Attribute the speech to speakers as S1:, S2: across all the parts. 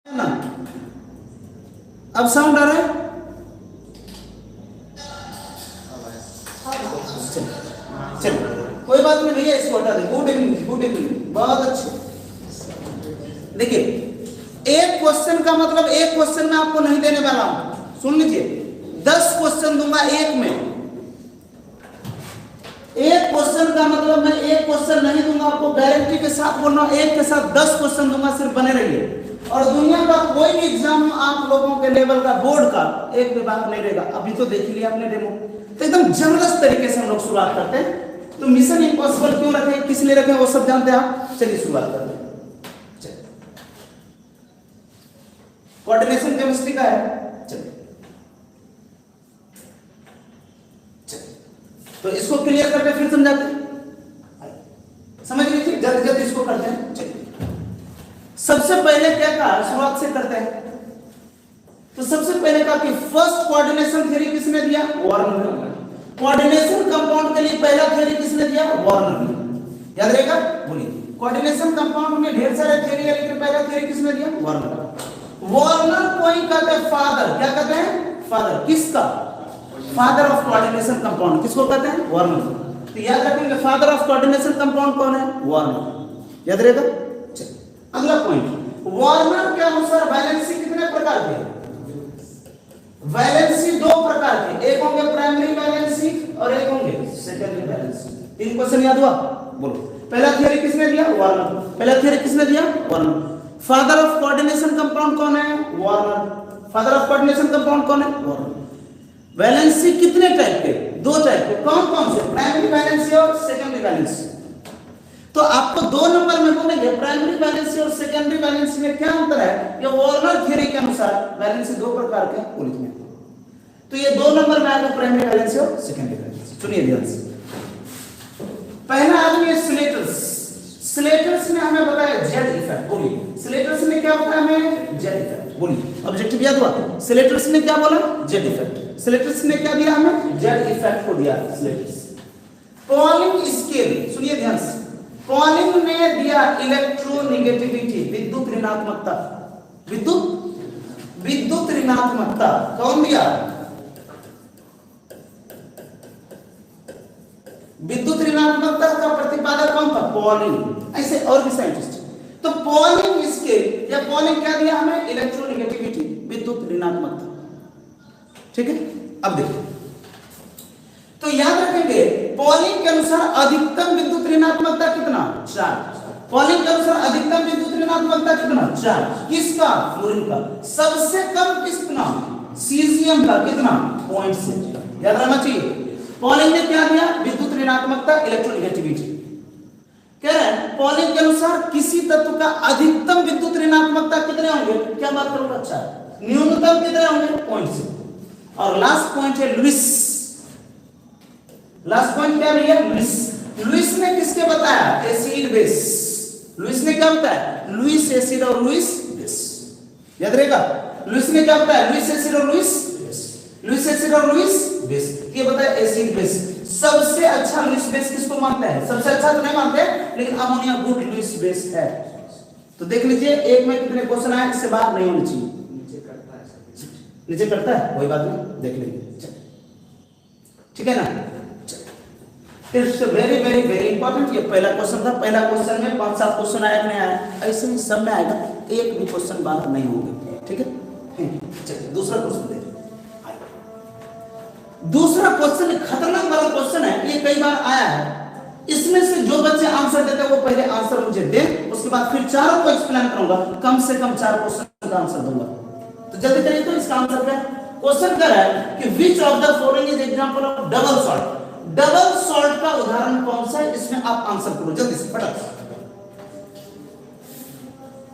S1: ना। अब साउंड आ रहा है? चल कोई बात नहीं भैया, इसको हटा दे। गुड इवनिंग, गुड इवनिंग, बहुत अच्छे। देखिए एक क्वेश्चन का मतलब एक क्वेश्चन में आपको नहीं देने वाला हूं, सुन लीजिए। 10 क्वेश्चन दूंगा एक में। एक क्वेश्चन का मतलब मैं एक क्वेश्चन नहीं दूंगा आपको, गारंटी के साथ बोल रहा हूं, एक के साथ 10 क्वेश्चन दूंगा, सिर्फ बने रहिए। और दुनिया का कोई भी एग्जाम आप लोगों के लेवल का बोर्ड का एक भी बात नहीं रहेगा। अभी तो देख लिया आपने डेमो, तो एकदम जबरदस्त तरीके से हम लोग शुरुआत करते हैं। तो मिशन इम्पॉसिबल क्यों रखे, किस लिए रखे, वो सब जानते हैं आप। चलिए शुरुआत करते हैं। कोऑर्डिनेशन केमिस्ट्री का है। चलिए तो इसको क्लियर करके फिर समझाते हैं, समझ लीजिए। जल्द जल्द इसको करते हैं। चलिए सबसे पहले क्या कहा, शुरुआत से करते हैं। तो सबसे पहले कहा कि फर्स्ट कोऑर्डिनेशन थ्योरी किसने दिया, वार्नर ने। कोऑर्डिनेशन कंपाउंड के लिए पहला थ्योरी किसने दिया, वार्नर ने। याद रहेगा, बोलिए। कोऑर्डिनेशन कंपाउंड में ढेर सारे थ्योरी है, लेकिन पहला थ्योरी किसने दिया, वार्नर। वार्नर को ही कहते हैं फादर। क्या कहते हैं, फादर। किसका, फादर ऑफ कोऑर्डिनेशन कंपाउंड। किसको कहते हैं, वार्नर। तो याद रखेंगे फादर ऑफ कोऑर्डिनेशन कंपाउंड कौन है, वार्नर। याद रहेगा। अगला पॉइंट, वार्नर के अनुसार वैलेंसी कितने प्रकार के, वैलेंसी 2 प्रकार के, एक होंगे प्राइमरी वैलेंसी और एक होंगे सेकेंडरी वैलेंसी। 3 क्वेश्चन याद हुआ, बोलो। पहला थ्योरी किसने दिया, वार्नर। पहला थ्योरी किसने दिया, Warner. Father of coordination compound कौन है, Warner. Father of coordination compound कौन है, वार्नर। वैलेंसी कितने टाइप के, 2 टाइप के। कौन कौन से, प्राइमरी वैलेंसी और सेकेंडरी वैलेंसी। तो आपको 2 नंबर में बोलेंगे प्राइमरी वैलेंसी और सेकेंडरी वैलेंसी में क्या अंतर है। ये वार्नर थ्योरी के अनुसार वैलेंसी 2 प्रकार के हैं। तो ये 2 नंबर में आएगा, प्राइमरी वैलेंसी और सेकेंडरी वैलेंसी। सुनिए ध्यान से। पहला आदमी है स्लेटर्स। स्लेटर्स ने हमें बताया जेड इफेक्ट। बोलिए स्लेटर्स ने क्या बताया हमें, जेड इफेक्ट। बोलिए ऑब्जेक्टिव याद हुआ। स्लेटर्स ने क्या बोला, जेड इफेक्ट। स्लेटर्स ने क्या दिया हमें, जेड इफेक्ट को दिया स्लेटर्स। पॉलिंग स्केल, सुनिए ध्यान से। पॉलिंग ने दिया इलेक्ट्रोनेगेटिविटी, विद्युत ऋणात्मकता। विद्युत ऋणात्मकता कौन दिया, विद्युत ऋणात्मकता का प्रतिपादक कौन था, पॉलिंग। ऐसे और भी साइंटिस्ट। तो पॉलिंग स्केल या पॉलिंग क्या दिया हमें, इलेक्ट्रोनेगेटिविटी, विद्युत ऋणात्मकता। ठीक है। अब देखिए, तो याद रखेंगे पॉलिंग के अनुसार अधिकतम विद्युत ऋणात्मकता कितना, 4। पॉलिंग के अनुसार अधिकतम विद्युत ऋणात्मकता कितना, 4। किसका, फ्लोरीन का। सबसे कम किसका, सीजियम का। कितना, 0.6। याद रहना चाहिए। पॉलिंग ने क्या दिया, विद्युत ऋणात्मकता, इलेक्ट्रोनेगेटिविटी। कह रहे हैं पॉलिंग के अनुसार किसी तत्व का अधिकतम विद्युत ऋणात्मकता कितने होंगे, क्या बात करूंगा, 4। न्यूनतम कितने होंगे, 0.6। और लास्ट पॉइंट है लुईस। लास्ट पॉइंट क्या है, लुईस। लुईस ने किसके बताया, एसिड बेस। लुईस ने क्या बताया, लुईस एसिड और लुईस बेस। याद रहेगा। लुईस ने क्या बताया, लुईस एसिड और लुईस बेस। लुईस एसिड और लुईस बेस ये बताया, एसिड बेस। सबसे अच्छा लुईस बेस किसको मानते हैं, सबसे अच्छा तो नहीं मानते, लेकिन अमोनिया गुड लुईस बेस है। तो देख लीजिए एक में कितने क्वेश्चन आए, इससे बात नहीं होनी चाहिए। नीचे करता है, कोई बात नहीं, देख लेंगे। ठीक है ना। It's very very very important. ये पहला क्वेश्चन था। पहला क्वेश्चन में 5-7 क्वेश्चन आया कि नहीं आया, ऐसे ही सब में आएगा, एक भी क्वेश्चन बाहर नहीं होंगे। ठीक है। चलिए दूसरा क्वेश्चन देखिए। दूसरा क्वेश्चन खतरनाक वाला क्वेश्चन है, ये कई बार आया है। इसमें से जो बच्चे आंसर देते हैं वो पहले आंसर मुझे दें, उसके बाद फिर चारों को एक्सप्लेन करूंगा। कम से कम 4 क्वेश्चन का आंसर दूंगा। तो जल्दी करिए। तो इसका आंसर क्या है, क्वेश्चन क्या है कि which of the following is example of double salt. Double salt का उदाहरण कौन सा है, इसमें आप आंसर करो जल्दी से, फटाक से।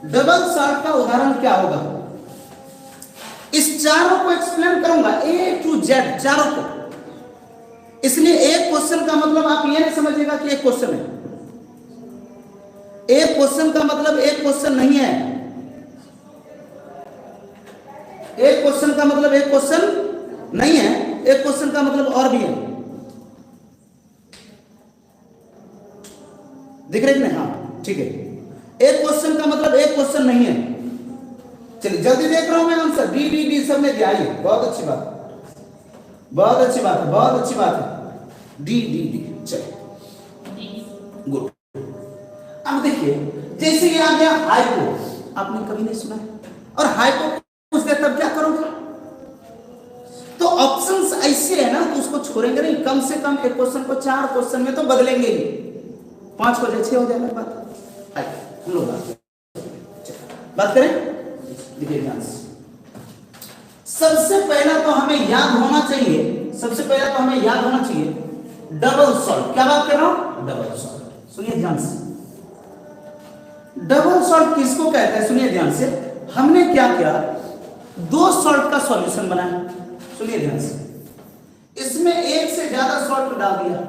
S1: डबल सॉल्ट का उदाहरण क्या होगा, इस चारों को एक्सप्लेन करूंगा, ए टू जेड चारों को। इसलिए एक क्वेश्चन का मतलब आप ये नहीं समझिएगा कि एक क्वेश्चन है। एक क्वेश्चन का मतलब एक क्वेश्चन नहीं है। एक क्वेश्चन का मतलब एक क्वेश्चन नहीं है, एक क्वेश्चन का मतलब और भी है। दिख रहे हैं? हाँ ठीक है। एक क्वेश्चन का मतलब एक क्वेश्चन नहीं है। चलिए जल्दी देख रहा हूं मैं आंसर, डी डी डी सब में दिया। आइए, बहुत अच्छी बात, बहुत अच्छी बात है, बहुत अच्छी बात है, डी डी डी। चलिए गुड। अब देखिए जैसे ये आ गया हाइपो, आपने कभी नहीं सुना है, और हाइपो पूछ दे तब क्या करोगे? तो ऑप्शंस ऐसे है ना, तो उसको छोड़ेंगे नहीं, कम से कम एक क्वेश्चन को 4 क्वेश्चन में तो बदलेंगे ही, 5 को 6 हो जाएगा बात। आइए हम लोग बात करें। देखिए ध्यान से, सबसे पहला तो हमें याद होना चाहिए, सबसे पहला तो हमें याद होना चाहिए डबल सॉल्ट। क्या बात कर रहा हूं? Double salt. सुनिए ध्यान से, डबल सॉल्ट किसको कहते हैं? सुनिए ध्यान से, हमने क्या किया, 2 सॉल्ट का सॉल्यूशन बनाया। सुनिए ध्यान से, इसमें एक से ज्यादा सॉल्ट डाल दिया,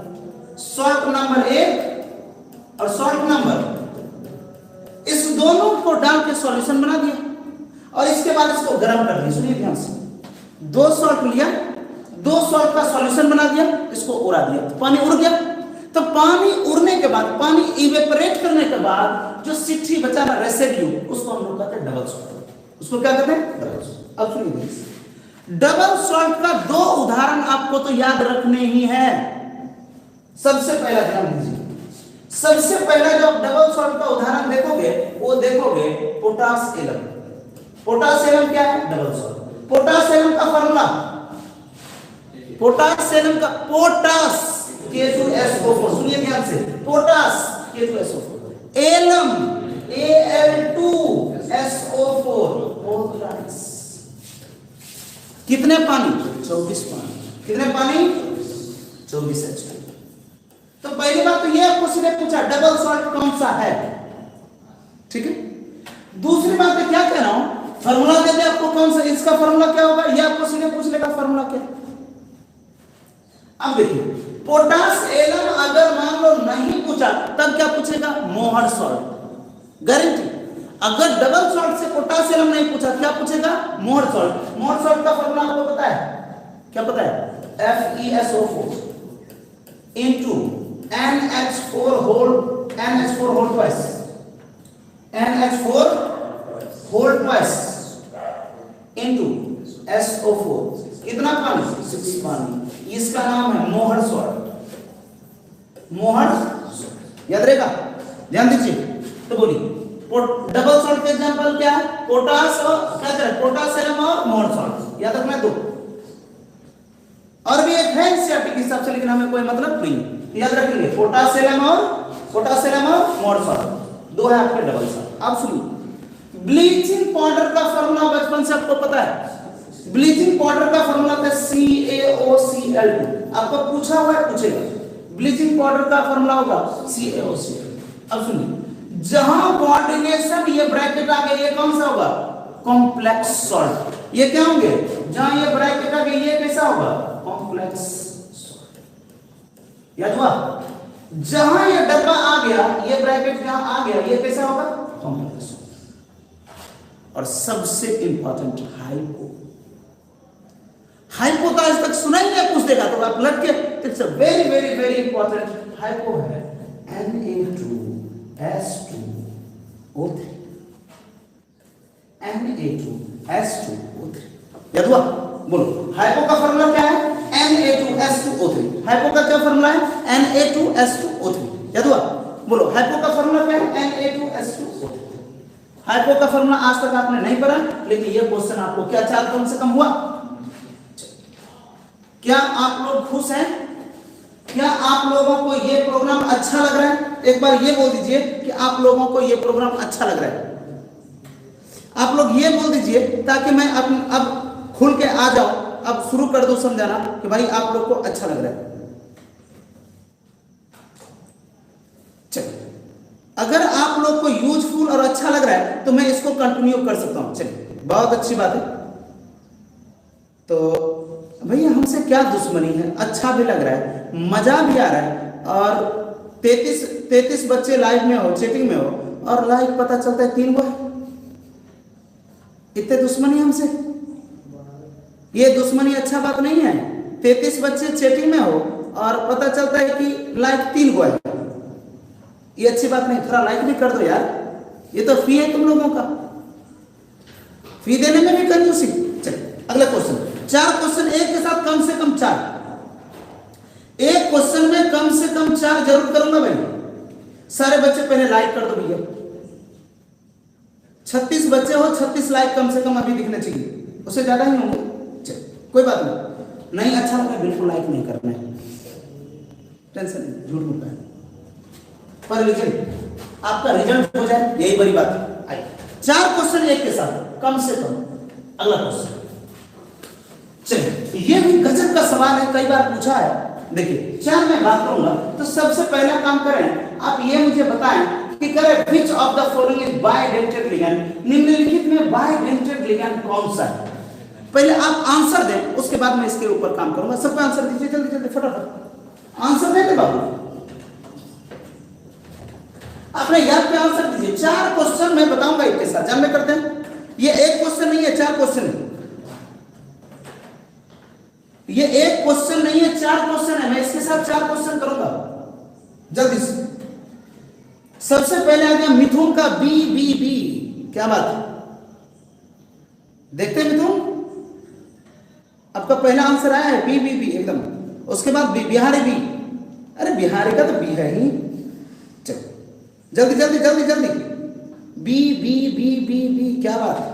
S1: सॉल्ट नंबर 1 और सॉल्ट नंबर, इस दोनों को डाल के सॉल्यूशन बना दिया और इसके बाद इसको गर्म कर दिया। सुनिए ध्यान से, 2 सॉल्ट लिया, 2 सॉल्ट का सॉल्यूशन बना दिया, इसको उड़ा दिया, तो पानी उड़ गया। तो पानी उड़ने के बाद, पानी इवेपोरेट करने के बाद जो सिट्ठी बचा ना, रेसिड्यू, उसको हम लोग कहते हैं डबल सॉल्ट। उसको क्या कहते हैं? Double salt. अब सुनिए, डबल सॉल्ट का 2 उदाहरण आपको तो याद रखने ही है। सबसे पहला ध्यान दीजिए, सबसे पहला जो आप डबल सॉल्ट का उदाहरण देखोगे, वो देखोगे पोटास एलम। पोटास एलम क्या है? Double salt. पोटास एलम का फार्मूला, पोटास एलम का, पोटास K2SO4, सुनिए ध्यान से, पोटास K2SO4, एलम Al2SO4, कितने पानी? 24 पानी। कितने पानी? 24 H2। तो पहली बात तो ये आपको सीधे पूछा डबल सॉल्ट कौन सा है, ठीक है। दूसरी बात मैं क्या कह रहा हूं, फार्मूला दे दे आपको कौन सा, इसका फार्मूला क्या होगा, ये आपको सीधे पूछ लेगा फार्मूला क्या। अब देखिए, पोटास एलम अगर मान लो नहीं पूछा, तब क्या पूछेगा? मोहर सॉल्ट, गारंटी। अगर डबल सॉल्ट से पोटास एलम नहीं पूछा, क्या पूछेगा? मोहर सॉल्ट। मोहर सॉल्ट का फार्मूला आपको पता है? क्या पता है? FeSO4 into NH4 whole twice, NH4 whole twice into SO4, कितना पानी? 6 पानी। इसका नाम है मोहर सॉल्ट। मोहर सॉल्ट याद रहेगा, ध्यान दीजिए। तो बोलिए डबल सॉल्ट के एग्जांपल क्या है? पोटास और क्या करें, पोटास एलम और मोहर सॉल्ट, याद रखना 2। और भी एक है सीआरटी के हिसाब से, लेकिन हमें कोई मतलब नहीं, याद रखेंगे पोटास एलम और मोहर सॉल्ट, 2 है आपके डबल सॉल्ट। अब सुनिए, ब्लीचिंग पाउडर का फार्मूला बचपन से आपको पता है। ब्लीचिंग पाउडर का फार्मूला था CaOCl2, आपको पूछा हुआ है, पूछेगा। ब्लीचिंग पाउडर का फार्मूला होगा CaOCl। अब सुनिए, जहां कोऑर्डिनेशन ये ब्रैकेट आ गया, ये कौन सा होगा? Complex salt. ये क्या होंगे? जहां ये ब्रैकेट आ गया, ये कैसा होगा? Complex salt. याद हुआ? जहां ये डब्बा आ गया, ये ब्रैकेट जहां आ गया, ये कैसा होगा? Complex salt. और सबसे इंपॉर्टेंट हाइपो, हाइपो तो आज तक सुना ही नहीं, पूछ देगा तो आप लग के, it's a very very very important. Hypo है Na2S2O3, Na2S2O3। याद हुआ? बोलो हाइपो का फार्मूला क्या है? Na2S2O3। हाइपो का क्या फार्मूला है? Na2S2O3। याद हुआ? बोलो हाइपो का फार्मूला क्या है? Na2S2O3। हाइपो का फार्मूला आज तक आपने नहीं पढ़ा, लेकिन ये क्वेश्चन आपको क्या 4 कम से कम हुआ? क्या आप लोग खुश हैं? क्या आप लोगों को ये प्रोग्राम अच्छा लग रहा है? एक बार ये बोल दीजिए कि आप लोगों को ये प्रोग्राम अच्छा लग रहा है। आप लोग ये बोल दीजिए ताकि मैं अब खुल के आ जाऊं, अब शुरू कर दूं समझाना कि भाई आप लोग को अच्छा लग रहा है। चलिए, अगर आप लोग को यूजफुल और अच्छा लग रहा है तो मैं इसको कंटिन्यू कर सकता हूं। चलिए, बहुत अच्छी बात है। तो भैया हमसे क्या दुश्मनी है, अच्छा भी लग रहा है, मजा भी आ रहा है, और 33 बच्चे लाइव में हो, चैटिंग में हो, और लाइव पता चलता है 3 को है। इतने दुश्मनी हमसे, ये दुश्मनी अच्छा बात नहीं है। 33 बच्चे चैटिंग में हो और पता चलता है कि लाइव 3 को है, ये अच्छी बात नहीं। थोड़ा लाइक भी कर दो यार, ये तो फी है तुम लोगों का। फी देने में भी कंजूसी। चलिए अगला क्वेश्चन, 4 क्वेश्चन एक के साथ कम से कम 4, एक क्वेश्चन में कम से कम 4 जरूर करूंगा भाई। सारे बच्चे पहले लाइक कर दो भैया, 36 बच्चे हो, 36 लाइक कम से कम अभी दिखने चाहिए, उससे ज्यादा ही होंगे। चलिए कोई बात नहीं अच्छा लगा बिल्कुल लाइक नहीं करना है, टेंशन नहीं, झूठ बोलता है, पर लेकिन आपका रिजल्ट हो जाए यही बड़ी बात है। 4 क्वेश्चन एक के साथ कम से कम। अगला क्वेश्चन, चलिए ये भी गजब का सवाल है, कई बार पूछा है। देखिए 4 में बात करूंगा, तो सबसे पहला काम करें, आप ये मुझे बताएं कि करें which of the following is bidentate ligand, निम्नलिखित में बाइडेंटेड लिगैंड कौन सा है। पहले आप आंसर दें, उसके बाद मैं इसके ऊपर काम करूंगा। सबका आंसर दीजिए जल्दी जल्दी फटाफट, आंसर दे दे बाबू, अपने याद पे आंसर दीजिए। 4 क्वेश्चन मैं बताऊंगा एक के साथ, जानने करते हैं। ये एक क्वेश्चन नहीं है, 4 क्वेश्चन है, ये एक क्वेश्चन नहीं है, 4 क्वेश्चन है। मैं इसके साथ 4 क्वेश्चन करूंगा जल्दी से। सबसे पहले आ गया मिथुन का बी बी बी, क्या बात है, देखते हैं मिथुन, आपका पहला आंसर आया है बी बी बी एकदम। उसके बाद बिहारी बी, अरे बिहारी का तो बी है ही। चलो जल्दी जल्दी जल्दी जल्दी, बी बी बी बी बी, क्या बात है,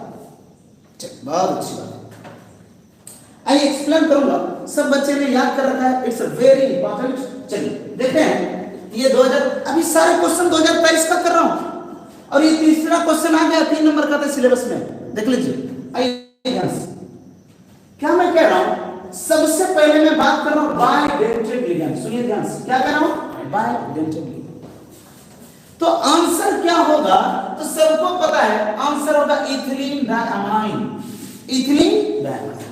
S1: चलो बहुत अच्छी बात है। आइए एक्सप्लेन करूंगा, सब बच्चे ने याद कर रखा है, इट्स वेरी इंपॉर्टेंट। चलिए देखते हैं, ये 2000 अभी सारे क्वेश्चन 2023 का कर रहा हूं, और ये तीसरा क्वेश्चन आ गया 3 नंबर का था सिलेबस में, देख लीजिए। आइए ध्यान से, क्या मैं कह रहा हूं, सबसे पहले मैं बात कर रहा हूं बाइडेंटेड लिगैंड, सुनिए ध्यान से, क्या कह रहा हूं, बाइडेंटेड लिगैंड। तो आंसर क्या होगा, तो सबको पता है आंसर होगा इथिलीन डायमाइन, इथिलीन डायमाइन,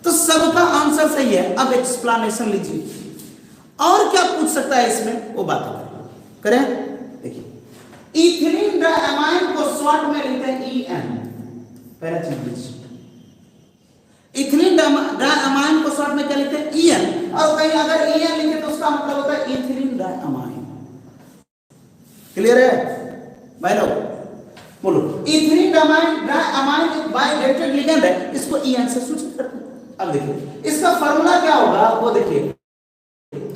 S1: तो सबका आंसर सही है। अब एक्सप्लेनेशन लीजिए, और क्या पूछ सकता है इसमें, वो बात करें। देखिए इथिलीन डायमाइन को शॉर्ट में लिखते हैं EN, पहला चीज लीजिए, इथिलीन डायमाइन को शॉर्ट में क्या लिखते हैं EN, और कहीं अगर EN लिखे तो उसका मतलब होता है इथिलीन डायमाइन। क्लियर है भाई लोग, बोलो। इथिलीन डायमाइन एक बाइडेंटेड लिगैंड है, इसको EN से सूचित करते हैं। अब देखिए इसका फार्मूला क्या होगा, वो देखिए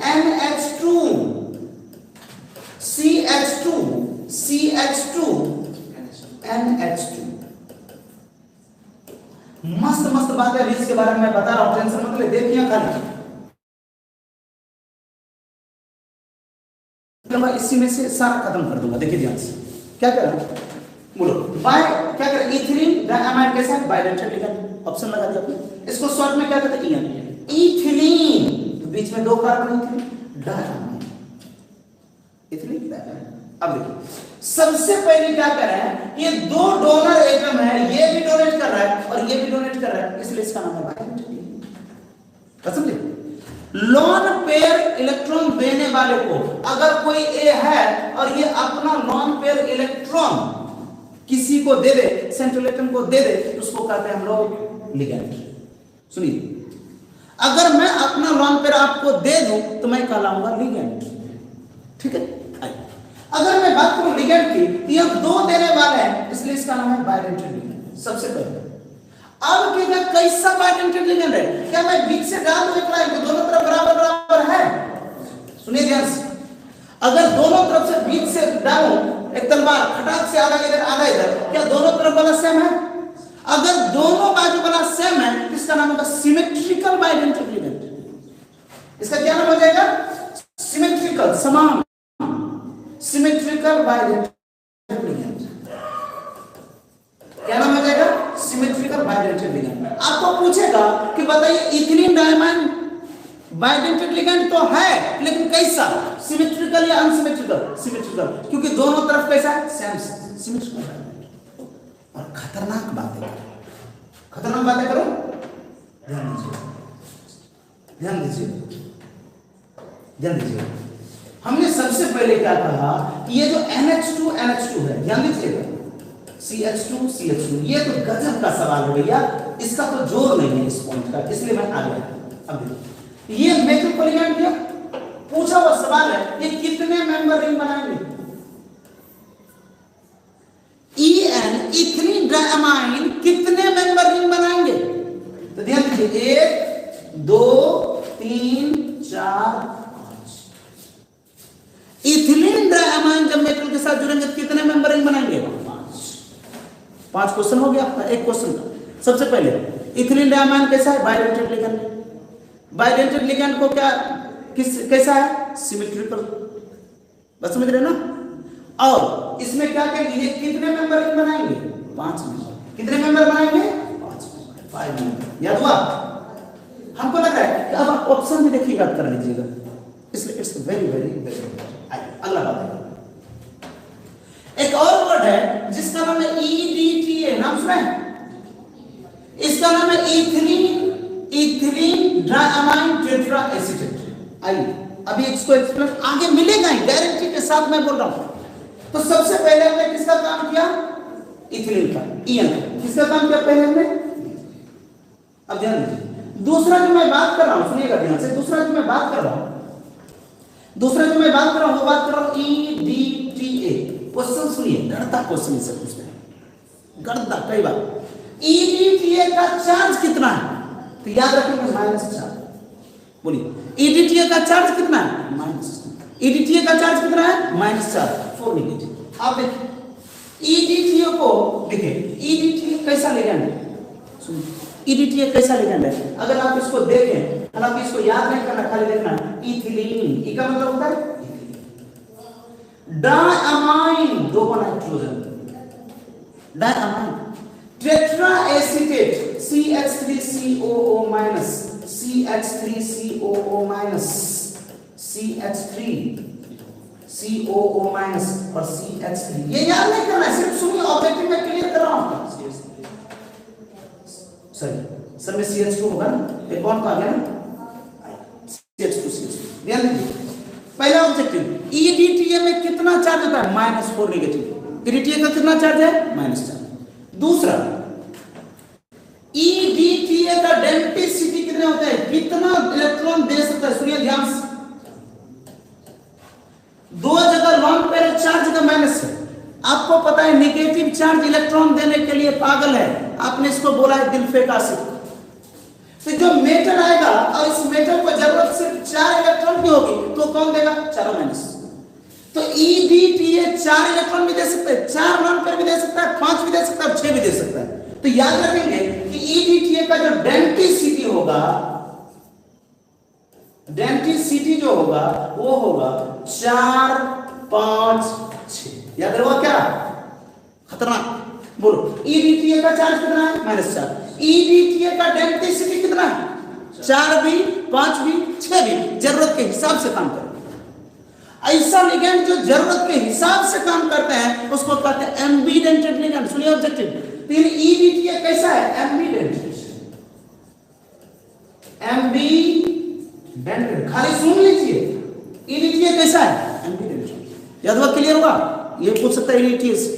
S1: NH2 CH2 CH2 NH2। मस्त मस्त बात है, इसके बारे में मैं बता रहा हूं, टेंशन मत ले, देखिए खाली मैं इसी में से सारा खत्म कर दूंगा। देखिए ध्यान से, क्या कर रहा हूं, बोलो बाय, क्या कर इथिलीन डायमाइन के साथ बाइडेंटेड लिगैंड, ऑप्शन लगा दिया आपने। इसको शॉर्ट में क्या कहते हैं EN, इथिलीन, तो बीच में 2 कार्बन डायमाइन, इथिलीन डायमाइन। अब देखिए सबसे पहले क्या कर रहा है, ये 2 डोनर एटम है, ये भी डोनेट कर रहा है और ये भी डोनेट कर रहा है, इसलिए इसका नाम है बाइडेंटेड लिगैंड। समझे, लॉन पेयर इलेक्ट्रॉन देने वाले को अगर कोई A है और ये अपना लॉन पेयर इलेक्ट्रॉन किसी को दे दे, सेंट्रल एटम को दे दे, तो उसको कहते हैं हम लोग लिगैंड। सुनिए, अगर मैं अपना लॉन पेयर आपको दे दूं तो मैं कहलाऊंगा लिगैंड, ठीक है। अगर मैं बात करूं लिगैंड की, तो ये 2 देने वाले हैं, इसलिए इसका नाम है बाइडेंटेड लिगैंड सबसे पहले। अब क्या कैसा बाइडेंटेड लिगैंड है, क्या मैं बीच से डाल दूं एक लाइन तो दोनों तरफ बराबर बराबर है। सुनिए ध्यान से, अगर दोनों तरफ से बीच से डालूं एक तलवार, खटाक से आधा इधर आधा इधर, क्या दोनों तरफ वाला सेम है? अगर दोनों बाजू वाला सेम है, इसका नाम होगा सिमेट्रिकल बाइडेंटेड लिगैंड। इसका क्या नाम हो जाएगा, सिमेट्रिकल, समान, सिमेट्रिकल बाइडेंटेड लिगैंड। क्या नाम हो जाएगा, सिमेट्रिकल बाइडेंटेड लिगैंड। आपको पूछेगा कि बताइए इथिलीन डायमाइन बाइडेंटेड लिगैंड तो है, लेकिन कैसा, सिमेट्रिकल या अनसिमेट्रिकल? सिमेट्रिकल, क्योंकि दोनों तरफ कैसा है, सेम सिमेट्रिकल। और खतरनाक बातें करो, खतरनाक बातें करो, ध्यान दीजिए, ध्यान दीजिए, ध्यान दीजिए। हमने सबसे पहले क्या कहा, ये जो NH2 है, ध्यान दीजिएगा, CH2 CH2, ये तो गजब का सवाल है भैया, इसका तो जोर नहीं है इस पॉइंट का, इसलिए मैं आ गया। अब देखिए ये मेट्रिक लिगैंड क्या पूछा हुआ सवाल है, ये कितने मेंबर रिंग बनाएंगे? EN इथिलीन डायमाइन कितने साथ जुड़ेंगे तो कितने मेंबर रिंग बनाएंगे? 5 क्वेश्चन हो गया आपका एक क्वेश्चन का। सबसे पहले इथिलीन डायमाइन कैसा है? Bidentate ligand. बाइडेंटेड लिगेंड को क्या कैसा है? सिमेट्रिकल। बस समझ रहे ना? और इसमें क्या करेंगे? कितने मेंबर रिंग बनाएंगे? 5 मेंबर। कितने मेंबर बनाएंगे? 5 मेंबर। याद हुआ? हमको लग रहा है कि अब आप ऑप्शन में देखिएगा कर लीजिएगा, इसलिए इट्स वेरी वेरी वेरी। अगला बात है, एक और वर्ड है जिसका नाम है EDTA। नाम सुना है? इसका नाम है इथिलीन डायमाइन टेट्रा एसीटेट। आइए अभी इसको एक्सप्लेन आगे मिलेगा ही, गारंटी के साथ मैं बोल रहा हूं। तो सबसे पहले हमने किसका काम किया? इथिलीन का, EN का। किसका काम किया पहले हमने? अब ध्यान दीजिए, दूसरा जो मैं बात कर रहा हूं, सुनिएगा ध्यान से, दूसरा जो मैं बात कर रहा हूं वो बात कर रहा हूं EDTA। क्वेश्चन सुनिए, गणता क्वेश्चन से पूछते हैं, गणता कई बार। EDTA का चार्ज कितना है? तो याद रखेंगे -4। बोलिए EDTA का चार्ज कितना है? EDTA का चार्ज कितना है? -4, 4 नेगेटिव। आप देखिए EDTA को, देखिए EDTA कैसा लिगेंड है? सुनिए EDTA कैसा लिगेंड है? अगर आप इसको देखें, हालांकि इसको याद नहीं करना, खाली देखना इथिलीन। ई का मतलब होता है डायमाइन, दो बना क्लोजन, diamine tetra acetate CH3COO minus, CH3COO minus, CH3COO minus और CH3। ये याद नहीं करना है, सिर्फ सुनिए, ऑब्जेक्टिव में क्लियर कर रहा हूं। सर में CH2 होगा ना, ये कौन का आ गया ना? CH2। ध्यान दीजिए, पहला ऑब्जेक्टिव EDTA में कितना चार्ज होता है? -4 नेगेटिव। EDTA का कितना चार्ज है? -4। दूसरा EDTA का डेंसिटी कितने होते हैं? कितना इलेक्ट्रॉन दे सकता है? सुनिए ध्यान से, 2 जगह लॉन्ग पेयर चार्ज का माइनस है। आपको पता है नेगेटिव चार्ज इलेक्ट्रॉन देने के लिए पागल है, आपने इसको बोला है दिलफेक आसिड। तो जो मेटल आएगा और इस मेटल को जरूरत सिर्फ 4 इलेक्ट्रॉन की होगी, तो कौन देगा? 4 माइनस। तो EDTA 4 इलेक्ट्रॉन भी दे सकता है, 4 लॉन्ग पेयर भी दे सकता है, 5 भी दे सकता है, 6 भी दे सकता है। तो याद रखेंगे कि EDTA का जो डेंसिटी होगा, डेंसिटी जो होगा वो होगा 4, 5, 6। याद रखो क्या? खतरनाक। बोलो EDTA का चार्ज कितना है? -4। EDTA का डेंसिटी कितना है? 4 भी, 5 भी, 6 भी, जरूरत के हिसाब से काम करते हैं। ऐसा लिगेंड जो जरूरत के हिसाब से काम करते हैं उसको कहते हैं एम्बिडेंटेड लिगेंड। सुनिए ऑब्जेक्टिव, फिर EDTA कैसा है? एम्बिडेंटेड। एम्बिडेंटेड, खाली सुन लीजिए, EDTA कैसा है? एम्बिडेंटेड। याद हुआ? क्लियर हुआ? ये पूछ सकता है EDTA से।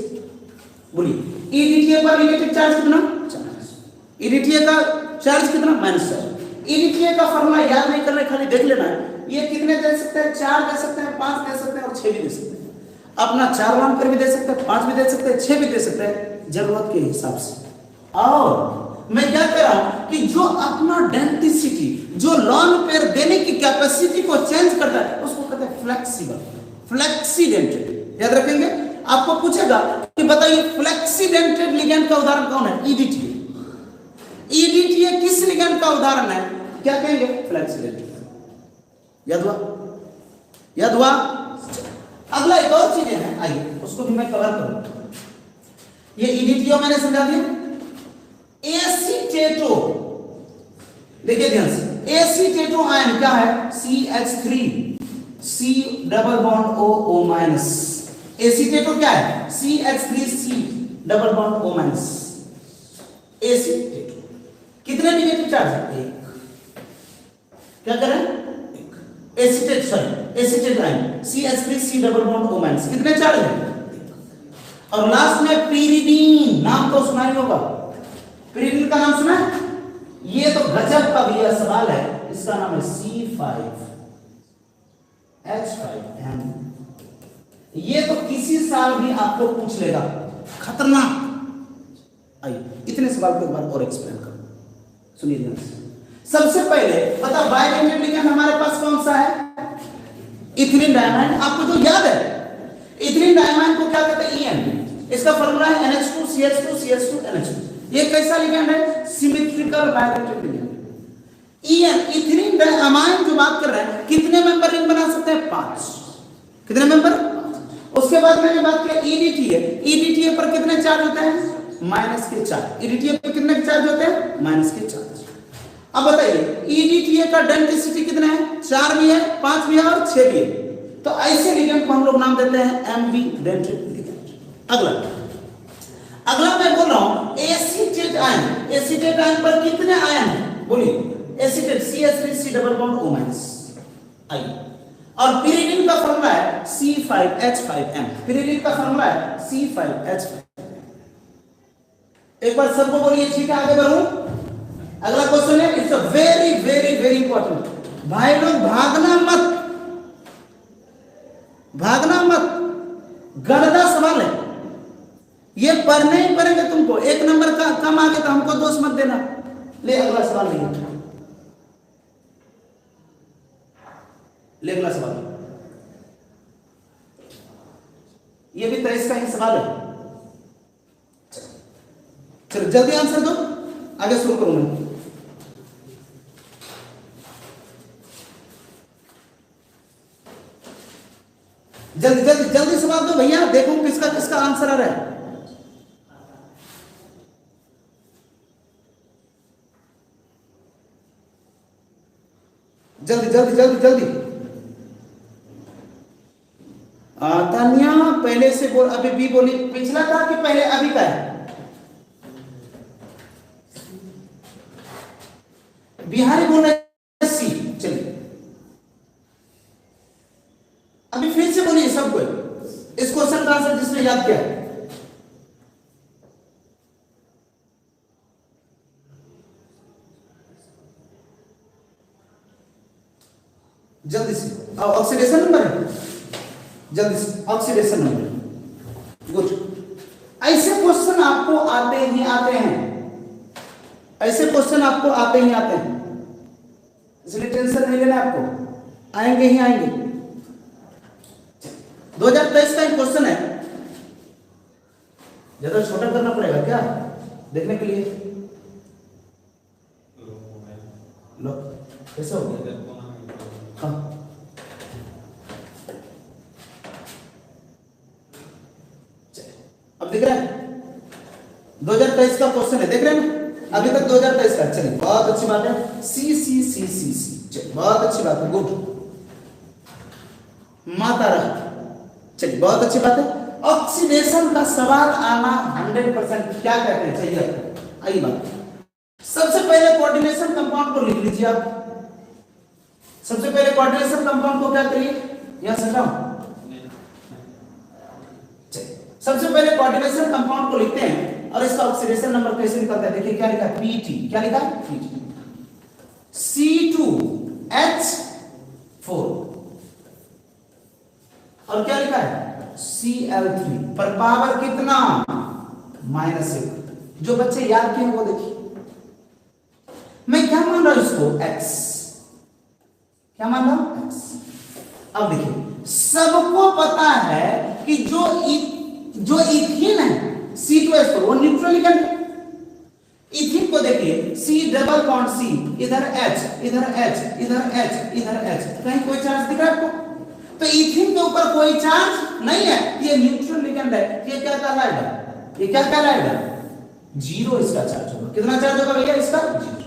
S1: बोलिए EDTA पर नेगेटिव चार्ज कितना? EDTA का चार्ज कितना? -4। EDTA का फॉर्मूला याद नहीं करना, खाली देख लेना है। ये कितने दे सकते हैं? 4 दे सकते हैं, 5 दे सकते हैं और 6 भी दे सकते हैं। अपना 4 लॉन्ग पेयर भी दे सकते हैं, 5 भी दे सकते हैं, 6 भी दे सकते हैं, जरूरत के हिसाब से। और मैं क्या कह रहा हूं कि जो अपना डेंसिटी, जो लॉन्ग पेयर देने की कैपेसिटी को चेंज करता है उसको कहते हैं फ्लेक्सिबल, फ्लेक्सीडेंटेड। याद रखेंगे, आपको पूछेगा कि बताइए फ्लेक्सीडेंटेड लिगेंड का उदाहरण कौन है? EDTA। EDTA किस लिगेंड का उदाहरण है? क्या कहेंगे? फ्लेक्सीडेंटेड। याद हुआ? याद हुआ? अगला एक और चीजें हैं, आइए उसको भी मैं कवर करूं। ये EDTA मैंने समझा दिया। एसीटेटो, देखिए ध्यान से, एसीटेटो आयन क्या है? CH3 C double bond O minus. Acetato क्या है? CH3C double bond O minus. Acetato कितने नेगेटिव चार्ज है? 1। क्या करें? Acetate, sorry acetate ion CH3C double bond O minus, कितने चार्ज है? और लास्ट में pyridine, नाम तो सुना ही होगा। pyridine का नाम सुना है? ये तो गजब का भी सवाल है, इसका नाम है C5H5M। ये तो किसी साल भी आपको पूछ लेगा, खतरनाक। आइए इतने सवाल को एक बार और एक्सप्लेन करो, सुनिए ध्यान से। सबसे पहले बता, बाइडेंटेड लिगेंड हमारे पास कौन सा है? Ethylene diamine. आपको जो याद है इथीन डायमाइन को क्या कहते हैं? EN। इसका फार्मूला है NH2 CH2 CH2 NH2। ये कैसा लिगेंड है? Symmetrical bioelectric ligand. EN ethene diamine जो बात कर रहे हैं, कितने मेंबर रिंग बना सकते हैं? 5। कितने मेंबर? उसके बाद मैंने बात किया EDTA। EDTA पर कितने चार्ज होते हैं? माइनस के चार्ज। EDTA पर कितने चार्ज होते हैं? माइनस के चार्ज। अब बताइए EDTA का डेंसिटी कितना है? 4 भी है, 5 भी है और 6 भी है। तो ऐसे लिगेंड को हम लोग नाम देते हैं MV डेंड्रिटिक लिगेंड। अगला मैं बोल रहा हूं एसीटेट आयन। एसीटेट आयन पर कितने आयन है? बोलिए। Acetate CH3 C double bond O- आइए। और pyridine का फार्मूला है C5H5M। pyridine का फार्मूला है C5H5। एक बार सबको बोलिए, ठीक है? आगे बढ़ूं। अगला क्वेश्चन है, it's a very very very important. भाई लोग भागना मत, भागना मत, गणदा सवाल है ये, पढ़ने ही पड़ेंगे तुमको। 1 नंबर का कम आगे तो हमको दोष मत देना। ले अगला सवाल लिखिए, ले अगला सवाल। ये भी 23 का ही सवाल है। चलो जल्दी आंसर दो, आगे शुरू करूंगा। जल्दी जल्दी जल्दी सवाल दो भैया, देखो किसका किसका आंसर आ रहा है। जल्दी जल्दी जल्दी जल्दी। तानिया पहले से बोल, अभी भी बोली। पिछला था कि पहले अभी का है? बिहारी बोल रहे सी। चलिए अभी फिर से बोलिए सबको इस क्वेश्चन का आंसर जिसने याद किया। जल्दी से। ऑक्सीडेशन नंबर है, जल्दी से ऑक्सीडेशन नंबर। गुड। ऐसे क्वेश्चन आपको आते ही आते हैं, ऐसे क्वेश्चन आपको आते ही आते हैं, इसलिए टेंशन नहीं लेना आपको, आएंगे ही आएंगे। 2023 का एक क्वेश्चन है, ज्यादा छोटा करना पड़ेगा क्या देखने के लिए? लो कैसा हो गया? हाँ अब दिख रहा है? 2023 का क्वेश्चन है, देख रहे हैं ना? अभी तक 2023 का। चलिए बहुत अच्छी बात है। सी सी सी सी सी, चलिए बहुत अच्छी बात है। गुड माता रहा। चलिए बहुत अच्छी बात है। ऑक्सीडेशन का सवाल आना 100% क्या कहते हैं चाहिए? आई बात। सबसे पहले कोऑर्डिनेशन कंपाउंड को लिख लीजिए आप। सबसे पहले कोऑर्डिनेशन कंपाउंड को क्या करिए? यहां से हटाओ। सबसे पहले कोऑर्डिनेशन कंपाउंड को लिखते हैं और इसका ऑक्सीडेशन नंबर कैसे निकलता है? देखिए क्या लिखा है? Pt। क्या लिखा है? Pt। C2H4 और क्या लिखा है? Cl3 पर पावर कितना? -1। जो बच्चे याद किए वो देखिए। मैं क्या मान रहा हूं इसको? X। क्या मान रहा हूं? X। अब देखिए सबको पता है कि जो इथीन है C2H4 वो न्यूट्रल लिगेंड है। इथीन को देखिए C डबल बॉन्ड C, इधर H, इधर H, इधर H, इधर H, कहीं कोई चार्ज दिख रहा है आपको? तो इथीन के ऊपर कोई चार्ज नहीं है, ये न्यूट्रल लिगेंड है। ये क्या कहलाएगा? ये क्या कहलाएगा? 0 इसका चार्ज होगा। कितना चार्ज होगा भैया इसका? 0।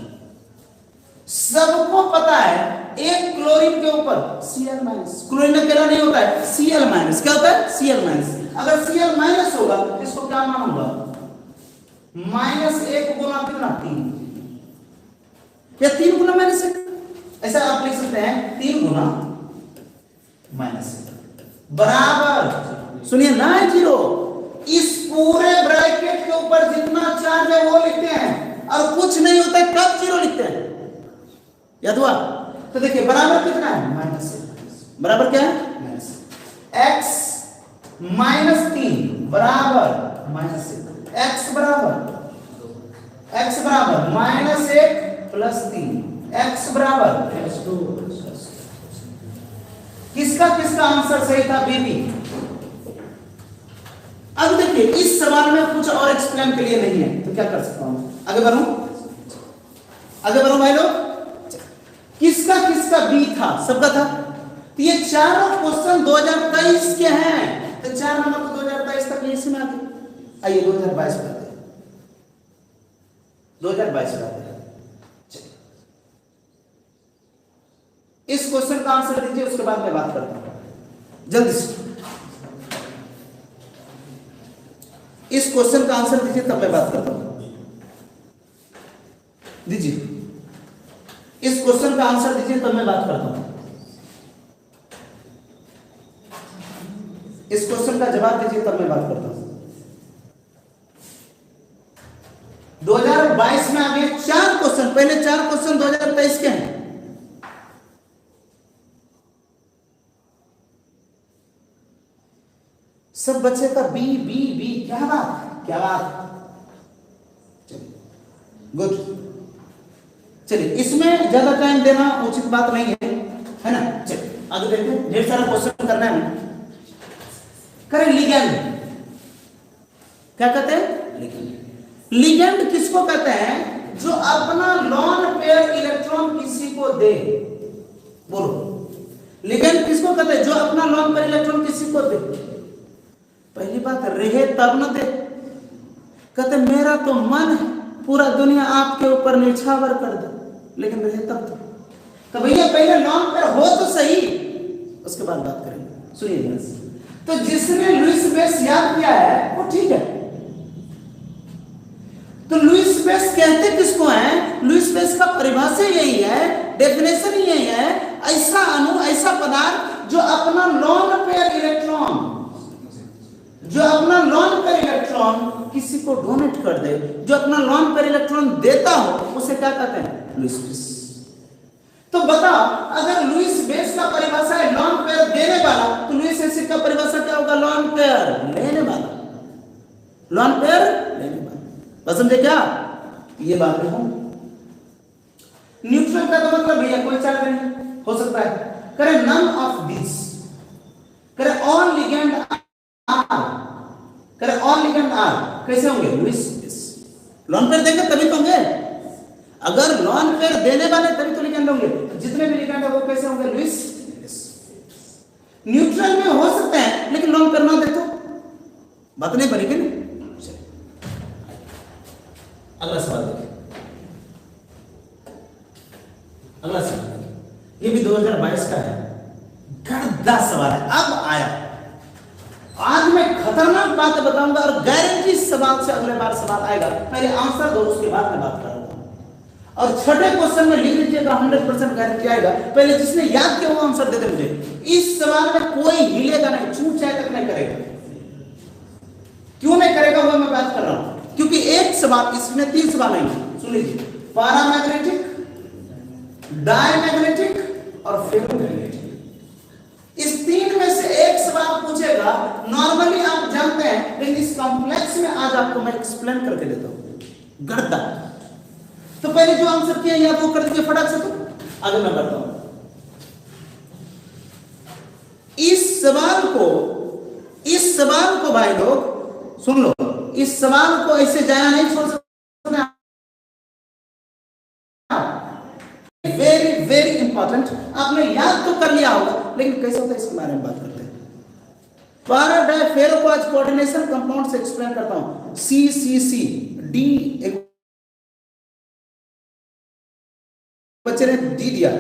S1: सबको पता है एक क्लोरीन के ऊपर Cl-, क्लोरीन अकेला नहीं होता है, Cl-। क्या होता है? Cl-। अगर Cl- होगा इसको क्या मानूंगा? -1 गुना कितना? 3 या 3 गुना -1, ऐसा आप लिख सकते हैं। 3 गुना -1 बराबर, सुनिए ना 0। इस पूरे ब्रैकेट के ऊपर जितना चार्ज है वो लिखते हैं और कुछ नहीं होता है तब 0 लिखते हैं। याद हुआ? तो देखिए बराबर कितना है? -1। बराबर क्या है? x -3 बराबर -1। x बराबर -1 प्लस 3, x बराबर +2। किसका किसका आंसर सही था? बीबी देखिए इस सवाल में कुछ और एक्सप्लेन के लिए नहीं है, तो क्या कर सकता हूं? आगे बढ़ूं भाई लोग। किसका किसका बी था? सबका था। तो ये चारों क्वेश्चन 2023 के हैं, तो 4 नंबर तो 2023 तक इसी में आते। आइए 2022 पे आते हैं, 2022 पे आते हैं। इस क्वेश्चन का आंसर दीजिए, उसके बाद मैं बात करता हूं जल्दी से। इस क्वेश्चन का आंसर दीजिए, तब मैं बात करता हूं। दीजिए इस क्वेश्चन का आंसर दीजिए, तब मैं बात करता हूं। इस क्वेश्चन का जवाब दीजिए, तब मैं बात करता हूं। 2022 में आ गए 4 क्वेश्चन, पहले 4 क्वेश्चन 2023 के हैं। सब बच्चे का बी बी बी, क्या बात, क्या बात। चलिए गुड। चलिए इसमें ज्यादा टाइम देना उचित बात नहीं है ना। चलिए आगे देखते हैं, ढेर सारा क्वेश्चन करना है हमें। करें लिगेंड, क्या कहते हैं? लिगेंड। लिगेंड किसको कहते हैं? जो अपना लॉन पेयर इलेक्ट्रॉन किसी को दे। बोलो, लिगेंड किसको कहते हैं? जो अपना लॉन पेयर इलेक्ट्रॉन किसी को दे। पहली बात, रहे तब न दे। कहते मेरा तो मन है पूरा दुनिया आपके ऊपर निछावर कर दे, लेकिन रहे तब तो भैया पहले लॉन पेयर हो तो सही, उसके बाद बात करेंगे। सुनिए ध्यान से। तो जिसने लुईस बेस याद किया है वो ठीक है। तो लुईस बेस कहते किसको है? लुईस बेस का परिभाषा यही है, डेफिनेशन यही है, ऐसा अणु, ऐसा पदार्थ जो अपना लॉन पेयर इलेक्ट्रॉन, जो अपना लॉन पेयर इलेक्ट्रॉन किसी को डोनेट कर दे, जो अपना लॉन पेयर इलेक्ट्रॉन देता हो, उसे क्या कहते हैं? Lewis base. तो बताओ, अगर लुईस बेस का परिभाषा है लॉन पेयर देने वाला, तो लुईस एसिड का परिभाषा क्या होगा? लॉन पेयर लेने वाला। लॉन पेयर लेने वाला, बस समझे क्या? ये बात है। न्यूट्रल का तो मतलब भैया कोई चार्ज नहीं हो सकता है। करें नन ऑफ दिस, करें ऑल लिगेंड आर, करें ऑल लिगेंड आर, कैसे होंगे? Lewis base. लॉन पेयर देंगे तभी तो होंगे। अगर लॉन पेयर देने वाले तभी तो लिगेंड होंगे। जितने भी लिगेंड है वो कैसे होंगे? Lewis base. न्यूट्रल में हो सकते हैं, लेकिन लॉन पेयर ना दे तो बात नहीं बनेगी ना। अगला सवाल देखिए, अगला सवाल ये भी 2022 का है, गड़दा सवाल है। अब आया, आज मैं खतरनाक बात बताऊंगा और गारंटी सवाल से अगले बार सवाल आएगा। पहले आंसर दो, उसके बाद मैं बात करूंगा। और छठे क्वेश्चन में लिख लीजिएगा, 100% गारंटी आएगा। पहले जिसने याद किया वो आंसर दे दे मुझे। इस सवाल में कोई हिलेगा नहीं, चूं चाय तक नहीं करेगा। क्यों नहीं करेगा वो मैं बात कर रहा हूं, क्योंकि एक सवाल, इसमें 3 सवाल आएंगे। सुन लीजिए, पैरामैग्नेटिक, डायमैग्नेटिक और फेरोमैग्नेटिक। इस 3 में से एक सवाल पूछेगा। नॉर्मली आप जानते हैं, लेकिन इस कॉम्प्लेक्स में आज आपको मैं एक्सप्लेन करके देता हूं। गड़दा। तो पहले जो आंसर किया या वो कर दीजिए फटाक से। तो आगे मैं बढ़ता हूं। इस सवाल को भाई लोग सुन लो, इस सवाल को ऐसे जाया नहीं छोड़ सकते। Very very important. आपने याद तो कर लिया होगा, लेकिन कैसे होता है इसके बारे में बात करते हैं। para डाइफेरो को आज कोऑर्डिनेशन कंपाउंड से एक्सप्लेन करता हूं। CCC D, एक बच्चे ने डी दिया।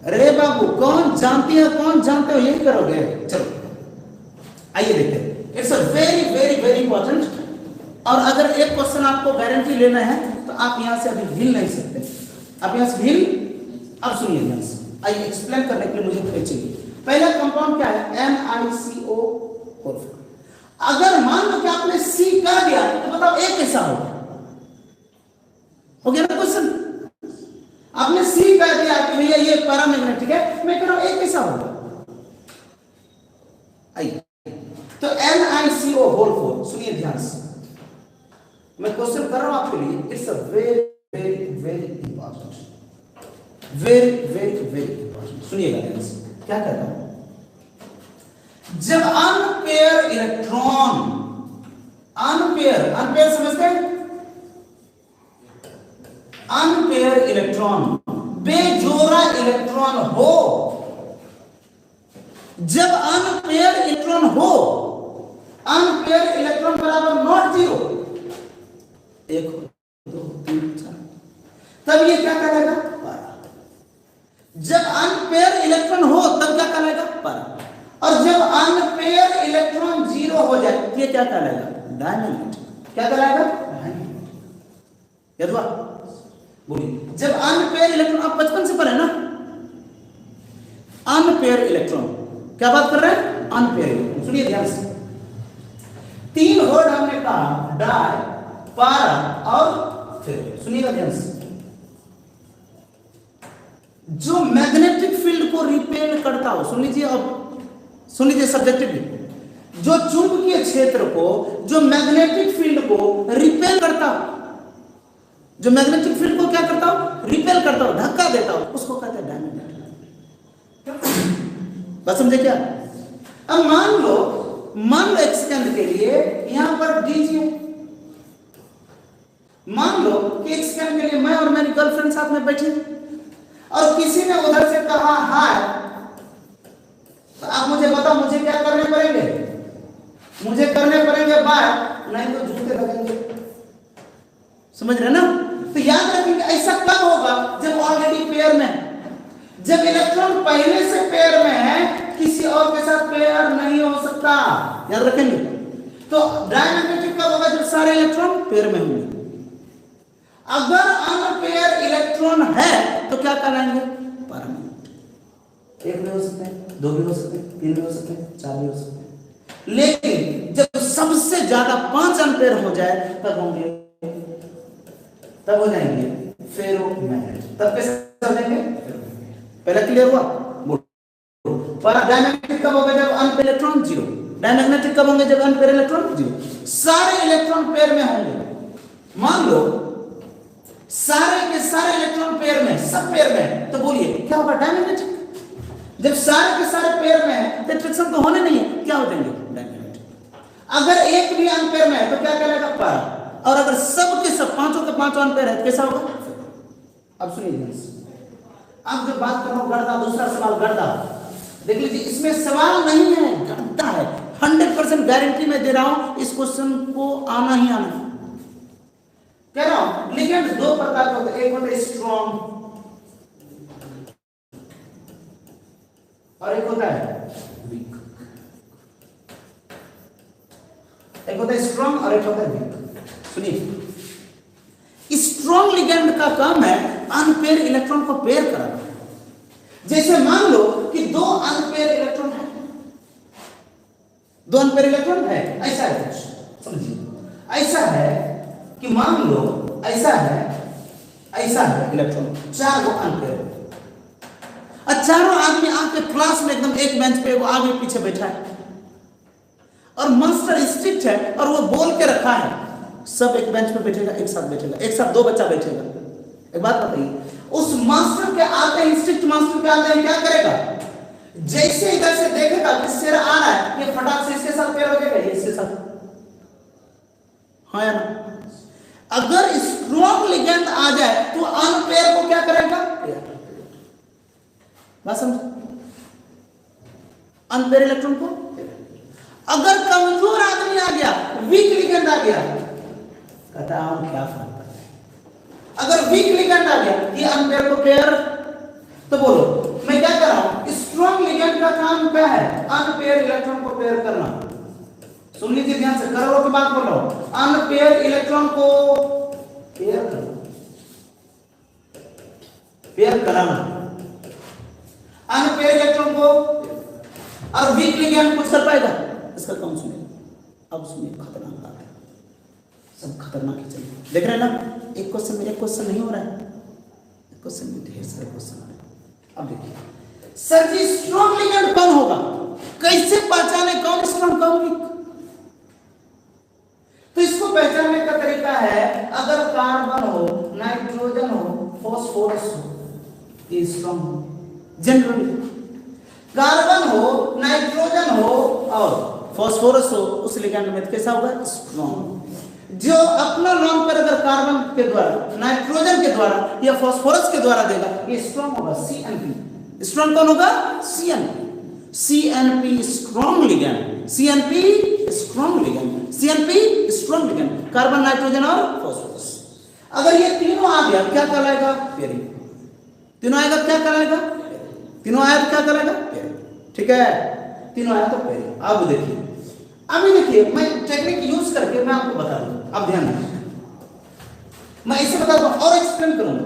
S1: अरे बाबू, कौन जानती है, कौन जानते हो, यही करोगे। चलो आइए देखते हैं। It's a very very very important. और अगर एक क्वेश्चन आपको गारंटी लेना है तो आप यहां से अभी हिल नहीं सकते। आप यहां से हिल। अब सुनिए ध्यान से, आइए एक्सप्लेन करने के लिए मुझे क्या चाहिए। पहला कंपाउंड क्या है? NiCO4। अगर मान लो कि आपने C कर दिया तो बताओ A कैसा होगा? हो गया ना क्वेश्चन। आपने C कर दिया कि भैया ये पैरामैग्नेटिक है, मैं कह रहा हूं A कैसा होगा? आइए, तो NiCO4। सुनिए ध्यान से, मैं क्वेश्चन कर रहा हूं आपके लिए। It's a very very very important, very very very important. सुनिएगा ध्यान से, क्या कहता हूं, जब अनपेयर इलेक्ट्रॉन, अनपेयर समझते हैं, अनपेयर इलेक्ट्रॉन, बेजोड़ा इलेक्ट्रॉन हो, जब अनपेयर इलेक्ट्रॉन हो, अनपेयर इलेक्ट्रॉन बराबर नॉट जीरो, 1 2 3 4, तब ये क्या कहलाएगा, पारा। जब अनपेयर इलेक्ट्रॉन हो तब क्या कहलाएगा, पारा। और जब अनपेयर इलेक्ट्रॉन जीरो हो जाए ये क्या कहलाएगा, डायमैग्नेटिक। क्या कहलाएगा, डायमैग्नेटिक। याद हुआ, बोलिए। जब अनपेयर इलेक्ट्रॉन, आप बचपन से पढ़े ना, अनपेयर इलेक्ट्रॉन, क्या बात कर रहे हैं, अनपेयर इलेक्ट्रॉन। सुनिए ध्यान से, 3 वर्ड हमने कहा, डाई, पारा और फेरो। सुनिएगा ध्यान से, जो मैग्नेटिक फील्ड को रिपेल करता हो, सुन लीजिए, अब सुन लीजिए सब्जेक्टिवली, जो चुंबकीय क्षेत्र को, जो मैग्नेटिक फील्ड को रिपेल करता हो, जो मैग्नेटिक फील्ड को क्या करता हो, रिपेल करता हो, धक्का देता हो, उसको कहते हैं डायमैग्नेटिक। बात समझे क्या? अब मान लो एक सेकंड के लिए यहां पर दीजिए, मान लो कि एक सेकंड के लिए मैं और मेरी गर्लफ्रेंड साथ में बैठे और किसी ने उधर से कहा हाय, तो आप मुझे बताओ मुझे क्या करने पड़ेंगे, मुझे करने पड़ेंगे बाय, नहीं तो जूते लगेंगे। समझ रहे ना? तो याद रखेंगे ऐसा कब होगा, जब ऑलरेडी पेयर में, जब इलेक्ट्रॉन पहले से पेयर में है, किसी और के साथ पेयर नहीं हो सकता। याद रखेंगे। तो डायमैग्नेटिक कब होगा, जब सारे इलेक्ट्रॉन पेयर में होंगे। अगर अनपेयर इलेक्ट्रॉन है तो क्या कहलाएंगे, पैरामैग्नेटिक। 1 भी हो सकते हैं, 2 भी हो सकते हैं, 3 भी हो सकते हैं, 4 भी हो सकते हैं। लेकिन जब सबसे ज्यादा 5 एम्पेयर हो जाए तब होंगे, तब हो जाएंगे फेरोमैग्नेटिक। तब कैसे समझेंगे, पहले क्लियर हुआ? डायमैग्नेटिक कब होगा, जब अनपेयर इलेक्ट्रॉन जीरो। डायमैग्नेटिक कब होंगे, जब अनपेयर इलेक्ट्रॉन जीरो। सारे इलेक्ट्रॉन पेयर में होंगे। मान लो सारे के सारे इलेक्ट्रॉन पेयर में, सब पेयर में, तो बोलिए क्या होगा, डायमैग्नेटिक। जब सारे के सारे पेयर में है तो अट्रैक्शन तो होने नहीं है, क्या हो जाएंगे, डायमैग्नेटिक। अगर एक भी अनपेयर में है तो क्या कहलाएगा, पैरा। और अगर सब के सब, पांचों के पांचों अनपेयर है तो कैसा होगा। अब सुनिए, अब जो बात कर रहा हूं गर्दा, दूसरा सवाल गर्दा, देख लीजिए, इसमें सवाल नहीं है, गर्दा है। 100% गारंटी में दे रहा हूं, इस क्वेश्चन को आना ही आना। कह रहा हूं लिगेंड 2 प्रकार के होते हैं, एक होता है स्ट्रॉन्ग और एक होता है वीक। एक होता है स्ट्रॉन्ग और एक होता है वीक। सुनिए, स्ट्रॉन्ग लिगेंड का काम है अनपेयर इलेक्ट्रॉन को पेयर कराना। जैसे मान लो कि 2 अनपेयर इलेक्ट्रॉन है, 2 अनपेयर इलेक्ट्रॉन है, ऐसा है, समझिए, ऐसा है कि मान लो ऐसा है इलेक्ट्रॉन, 4 गो अनपेयर, और चारों आदमी आके क्लास में एकदम एक बेंच पे, वो आगे पीछे बैठा है और मास्टर स्ट्रिक्ट है और वो बोल के रखा है सब एक बेंच पे बैठेगा, एक साथ बैठेगा, एक साथ 2 बच्चा बैठेगा। एक बात बताइए, उस मास्टर के आते हैं, स्ट्रिक्ट मास्टर के आते हैं, क्या करेगा, जैसे इधर से देखेगा कि शेर आ रहा है, ये फटाक से इसके साथ पेयर हो जाएगा, ये इसके साथ। हाँ या ना? अगर स्ट्रॉन्ग लिगेंड आ जाए तो अनपेयर को क्या करेगा, बात समझ, अनपेयर इलेक्ट्रॉन को। अगर कमजोर आदमी आ गया, वीक लिगेंड आ गया, कहता हम क्या फर्क पड़ता है। अगर वीक लिगेंड आ गया, ये अनपेयर को पेयर, तो बोलो मैं क्या कर रहा हूं, स्ट्रॉन्ग लिगेंड का काम क्या है, अनपेयर इलेक्ट्रॉन को पेयर करना। सुन लीजिए ध्यान से, करोड़ों की बात बोल रहा हूं, अनपेयर इलेक्ट्रॉन को पेयर करना, पेयर कराना, अनपेयर इलेक्ट्रॉन को। और वीक लिगेंड कुछ कर पाएगा, इसका काम सुनिए। अब सुनिए, खतरनाक बात है, सब खतरनाक ही चलिए, देख रहे हैं ना, एक क्वेश्चन में एक क्वेश्चन नहीं हो रहा है, एक क्वेश्चन में ढेर सारे क्वेश्चन आ रहे हैं। अब देखिए, सर जी स्ट्रॉन्ग लिगेंड कौन होगा, कैसे पहचाने कौन स्ट्रॉन्ग कौन वीक। तो इसको पहचानने का तरीका है, अगर कार्बन हो, नाइट्रो स्ट्रॉन्ग। जनरली कार्बन हो, नाइट्रोजन हो और फास्फोरस हो, उस लिगैंड में कैसा होगा? स्ट्रॉन्ग। जो अपना लॉन्ग पेयर अगर कार्बन के द्वारा, नाइट्रोजन के द्वारा या फास्फोरस के द्वारा देगा, ये स्ट्रॉन्ग होगा, CNP। स्ट्रॉन्ग कौन होगा? CNP। CNP strong ligand, CNP strong ligand, CNP strong ligand, carbon, nitrogen और फास्फोरस। अगर ये तीनों आ गया क्या कहलाएगा? पेयरिंग। तीनों आएगा क्या कहलाएगा? तीनों आया तो क्या कहलाएगा? पेयरिंग। ठीक है, तीनों आया तो पेयरिंग। अब देखिए, अभी देखिए मैं टेक्निक यूज करके मैं आपको बता दूं, अब ध्यान दीजिए, मैं इसे बता दूं और एक्सप्लेन करूंगा।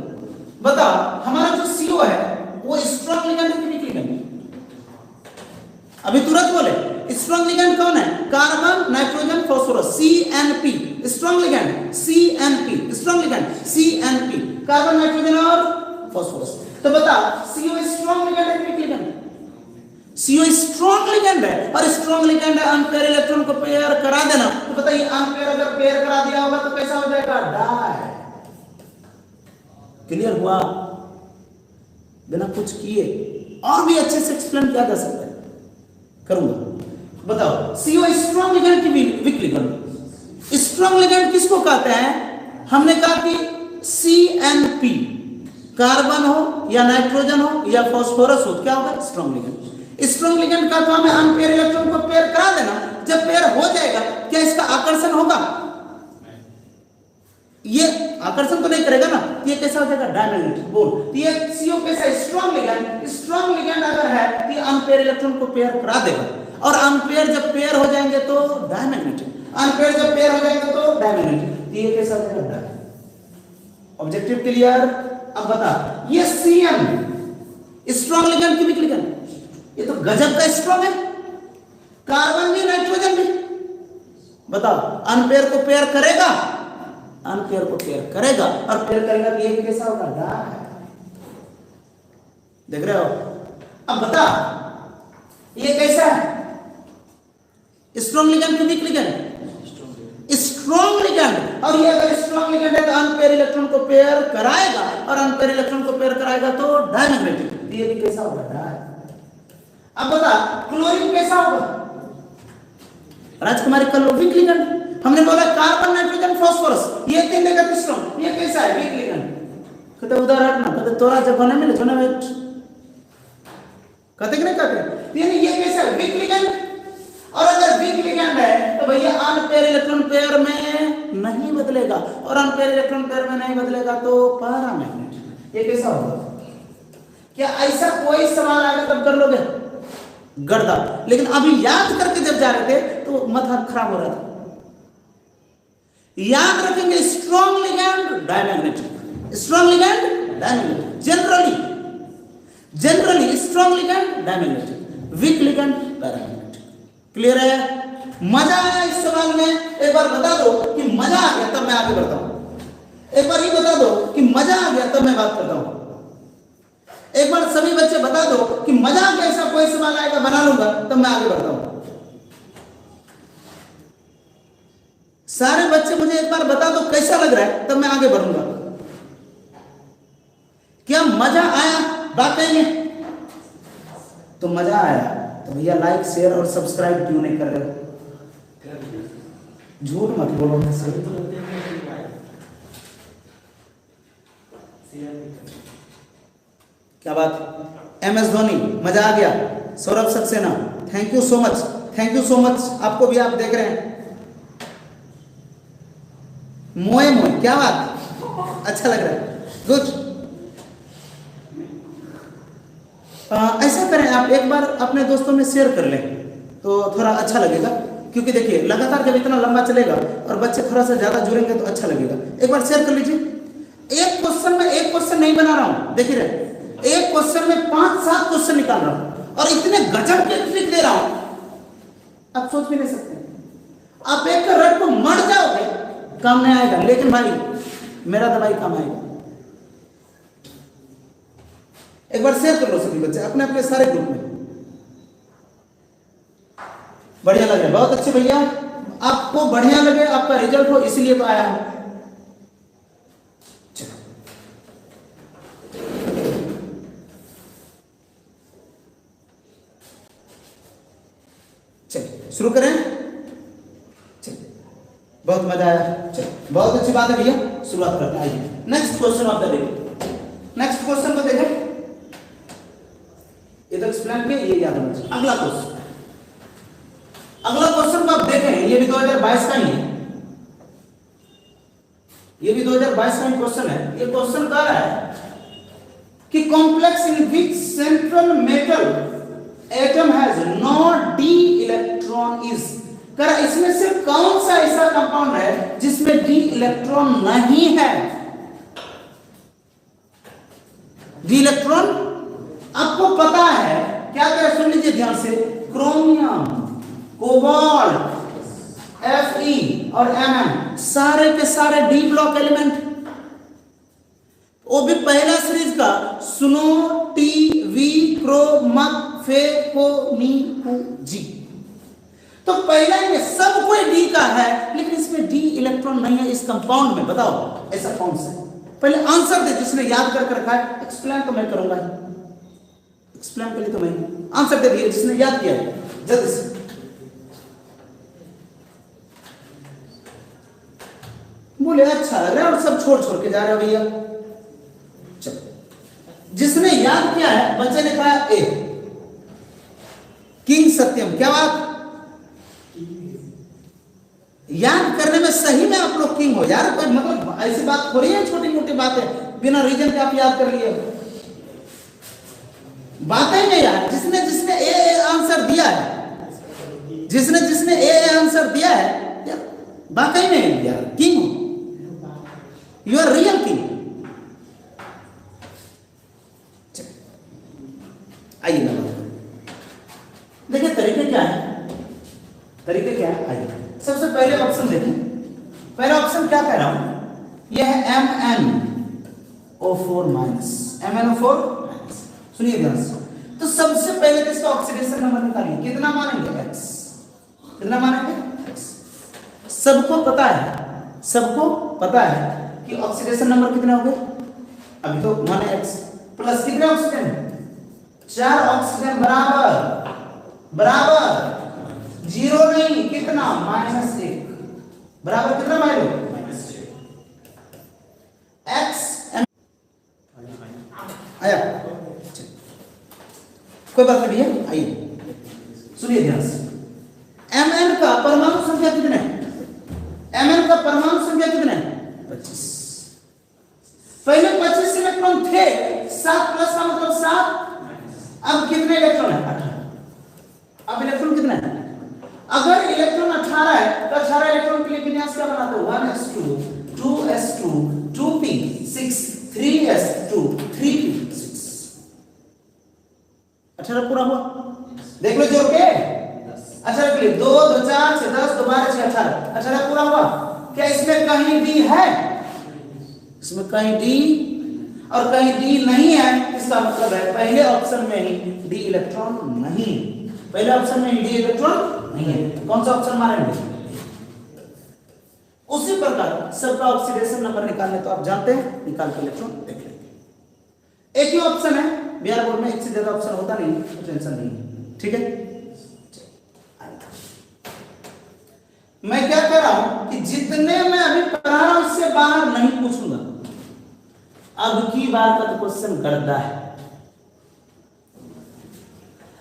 S1: बता, हमारा जो CO है वो स्ट्रॉन्ग लिगैंड है कि वीक लिगैंड? अभी तुरंत बोले, स्ट्रॉन्ग लिगैंड कौन है? Carbon, nitrogen, phosphorus, CNP strong ligand, CNP strong ligand, CNP carbon, nitrogen और फास्फोरस। तो बता, CO स्ट्रॉन्ग लिगैंड है कि weak ligand? CO strong ligand है, और स्ट्रॉन्ग लिगैंड है, अनपेयर इलेक्ट्रॉन को पेयर करा देना। तो बताइए, अनपेयर अगर पेयर करा दिया होगा तो कैसा हो जाएगा? डाई। क्लियर हुआ? बिना कुछ किए और भी अच्छे से एक्सप्लेन किया जा सकता है, करूंगा। बताओ, CO स्ट्रॉन्ग लिगैंड की वीक लिगैंड? स्ट्रॉन्ग लिगैंड किसको कहते हैं? हमने कहा कि CNP कार्बन हो या नाइट्रोजन हो या फास्फोरस हो, क्या होगा? Strong ligand. स्ट्रॉन्ग लिगैंड का काम है अनपेयर इलेक्ट्रॉन को पेयर करा देना। जब पेयर हो जाएगा, क्या इसका आकर्षण होगा? ये आकर्षण तो नहीं करेगा ना, ये कैसा हो जाएगा? डायमैग्नेटिक। बोल, ये CO कैसा? Strong ligand. स्ट्रॉन्ग लिगैंड अगर है तो अनपेयर इलेक्ट्रॉन को पेयर करा देगा, और अनपेयर जब पेयर हो जाएंगे तो डायमैग्नेटिक, अनपेयर जब पेयर हो जाएंगे तो डायमैग्नेटिक। ये कैसा हो जाएगा? डाई। Objective clear? अब बता, ये CN स्ट्रॉन्ग लिगैंड की वीक लिगैंड? ये तो गजब का स्ट्रॉन्ग है, कार्बन भी नाइट्रोजन भी। बताओ, अनपेयर को पेयर करेगा, अनपेयर को पेयर करेगा, और पेयर करेगा तो ये कैसा होगा? डाई। देख रहे हो? अब बता, ये कैसा है? स्ट्रॉन्ग लिगैंड की वीक लिगैंड? Strong ligand. और ये अगर स्ट्रॉन्ग लिगैंड है तो अनपेयर इलेक्ट्रॉन को पेयर कराएगा, और अनपेयर इलेक्ट्रॉन को पेयर कराएगा तो डायमैग्नेटिक। ये भी कैसा होगा? डाई। अब बता, क्लोरीन कैसा होगा? राजकुमारी कर लो, वीक लिगैंड। हमने बोला कार्बन, नाइट्रोजन, फास्फोरस, ये तीन लेकर स्ट्रॉन्ग, ये कैसा है? Weak ligand. कहते उधर हटना, कहते तोरा जब होने मिले छोने वेट, कहते कि नहीं कहते? यानी ये कैसा है? Weak ligand. और अगर वीक लिगैंड है तो भैया अनपेयर इलेक्ट्रॉन पेयर में नहीं बदलेगा, और अनपेयर इलेक्ट्रॉन पेयर में नहीं बदलेगा तो पैरामैग्नेटिक। ये कैसा होगा? क्या ऐसा कोई सवाल आएगा तब कर लोगे? गर्दा। लेकिन अभी याद करके जब जा रहे थे तो माथा खराब हो रहा था। याद रखेंगे, strong ligand diamagnetic, strong ligand diamagnetic, generally strong ligand diamagnetic, weak ligand paramagnetic. Clear है? मजा आया इस सवाल में? एक बार बता दो कि मजा आ गया, तब मैं आगे बढ़ता हूं। एक बार ये बता दो कि मजा आ गया, तब मैं बात करता हूं। एक बार सभी बच्चे बता दो कि मजा आ गया, ऐसा कोई सवाल आएगा बना लूंगा, तब मैं आगे बढ़ता हूं। सारे बच्चे मुझे एक बार बता दो कैसा लग रहा है, तब मैं आगे बढ़ूंगा। क्या मजा आया वाकई में? तो मजा आया तो भैया लाइक, शेयर और सब्सक्राइब क्यों नहीं कर रहे हो? झूठ मत बोलो। क्या बात? MS धोनी, मजा आ गया। Saurabh Saxena, thank you so much, thank you so much. आपको भी, आप देख रहे हैं। मोए मोए, क्या बात, अच्छा लग रहा है, गुड। ऐसा करें, आप एक बार अपने दोस्तों में शेयर कर लें तो थोड़ा अच्छा लगेगा, क्योंकि देखिए लगातार जब इतना लंबा चलेगा और बच्चे थोड़ा सा ज्यादा जुड़ेंगे तो अच्छा लगेगा। एक बार शेयर कर लीजिए। एक क्वेश्चन में एक क्वेश्चन नहीं बना रहा हूं, देखिए एक क्वेश्चन में 5-7 क्वेश्चन निकाल रहा हूं, और इतने गजब के ट्रिक दे रहा हूं, आप सोच भी नहीं सकते। आप एक रट को मर जाओगे, काम नहीं आएगा, लेकिन भाई मेरा दवाई काम आएगा। एक बार शेयर कर लो सभी बच्चे अपने अपने सारे ग्रुप में। बढ़िया लगे, बहुत अच्छे भैया, आपको बढ़िया लगे, आपका रिजल्ट हो, इसलिए तो आया हूं। शुरू करें? चलिए, बहुत मजा आया। चलिए, बहुत अच्छी बात है भैया, शुरुआत करते हैं। आइए next question of the day. Next question को देखें, ये तो एक्सप्लेन किया, ये याद होना चाहिए। अगला क्वेश्चन, अगला क्वेश्चन को आप देखें, ये भी 2022 का ही है, ये भी 2022 का ही क्वेश्चन है। ये क्वेश्चन कह रहा है कि complex in which central metal atom has no D electron is, कह रहा इसमें से कौन सा ऐसा कंपाउंड है जिसमें डी इलेक्ट्रॉन नहीं है। डी इलेक्ट्रॉन आपको पता है क्या क्या, सुन लीजिए ध्यान से, क्रोमियम, कोबाल्ट, Fe और Mn सारे के सारे डी ब्लॉक एलिमेंट, वो भी पहला सीरीज का सुनो टी वी क्रो मक फे को नी कु जी। तो पहला ये सब कोई डी का है, लेकिन इसमें डी इलेक्ट्रॉन नहीं है इस कंपाउंड में। बताओ ऐसा कौन सा? पहले आंसर दे, जिसने याद करके रखा है। एक्सप्लेन तो मैं करूंगा, एक्सप्लेन के लिए तो मैं, आंसर दे दिए जिसने याद किया जल्दी से। बोले अच्छा लग रहा है और सब छोड़ छोड़ के जा रहे हो भैया। चलो, जिसने याद किया है, बच्चे ने कहा ए, किंग सत्यम। क्या बात, याद करने में सही में आप लोग किंग हो यार। कोई मतलब ऐसी बात हो रही है, छोटी मोटी बात है, बिना रीजन के आप याद कर लिए बातें नहीं यार। जिसने जिसने ए आंसर दिया है, जिसने जिसने ए आंसर दिया है यार, वाकई में यार किंग हो, यू आर रियल किंग। आइए ना देखिए तरीके क्या है, तरीके क्या है। आइए सबसे पहले ऑप्शन देखें। पहला ऑप्शन क्या कह रहा हूं, यह है MnO4 माइनस, MnO4 माइनस। सुनिए ध्यान से, तो सबसे पहले तो इसका ऑक्सीडेशन नंबर निकालिए। कितना मानेंगे? X। कितना मानेंगे? X। सबको पता है, सबको पता है कि ऑक्सीडेशन नंबर कितने हो गए अभी तो, माने X प्लस कितने ऑक्सीजन, 4 ऑक्सीजन बराबर बराबर 0 नहीं, कितना, -1 बराबर कितना भाई, X आया। कोई बात नहीं है, आइए सुनिए ध्यान से। Mn का परमाणु संख्या कितने है? Mn का परमाणु संख्या कितने है? 25। पहले 25 इलेक्ट्रॉन थे, 7 प्लस का मतलब 7। अब कितने इलेक्ट्रॉन है? 18। अब इलेक्ट्रॉन कितना है? अगर इलेक्ट्रॉन 18 है तो 18 इलेक्ट्रॉन के लिए विन्यास क्या बनाते हो? 1s2 2s2 2p6 3s2 3p6। 18 पूरा हुआ, देख लो जोड़ के। 18 के लिए 2 2 4 6 10 2 12 6 18, 18 पूरा हुआ। क्या इसमें कहीं डी है? इसमें कहीं डी और कहीं डी नहीं है, इसका मतलब है पहले ऑप्शन में ही डी इलेक्ट्रॉन नहीं, पहले ऑप्शन में ही डी इलेक्ट्रॉन नहीं है। कौन सा ऑप्शन मारेंगे? उसी प्रकार सबका ऑक्सीडेशन नंबर निकालने तो आप जानते हैं, निकाल के इलेक्ट्रॉन देख लेंगे। एक ही ऑप्शन है, बिहार बोर्ड में एक से ज्यादा ऑप्शन होता नहीं, तो टेंशन नहीं है, ठीक है। मैं क्या कर रहा हूं कि जितने मैं अभी पढ़ा रहा हूं उससे बाहर नहीं पूछूंगा। अब की बार का तो क्वेश्चन गर्दा है,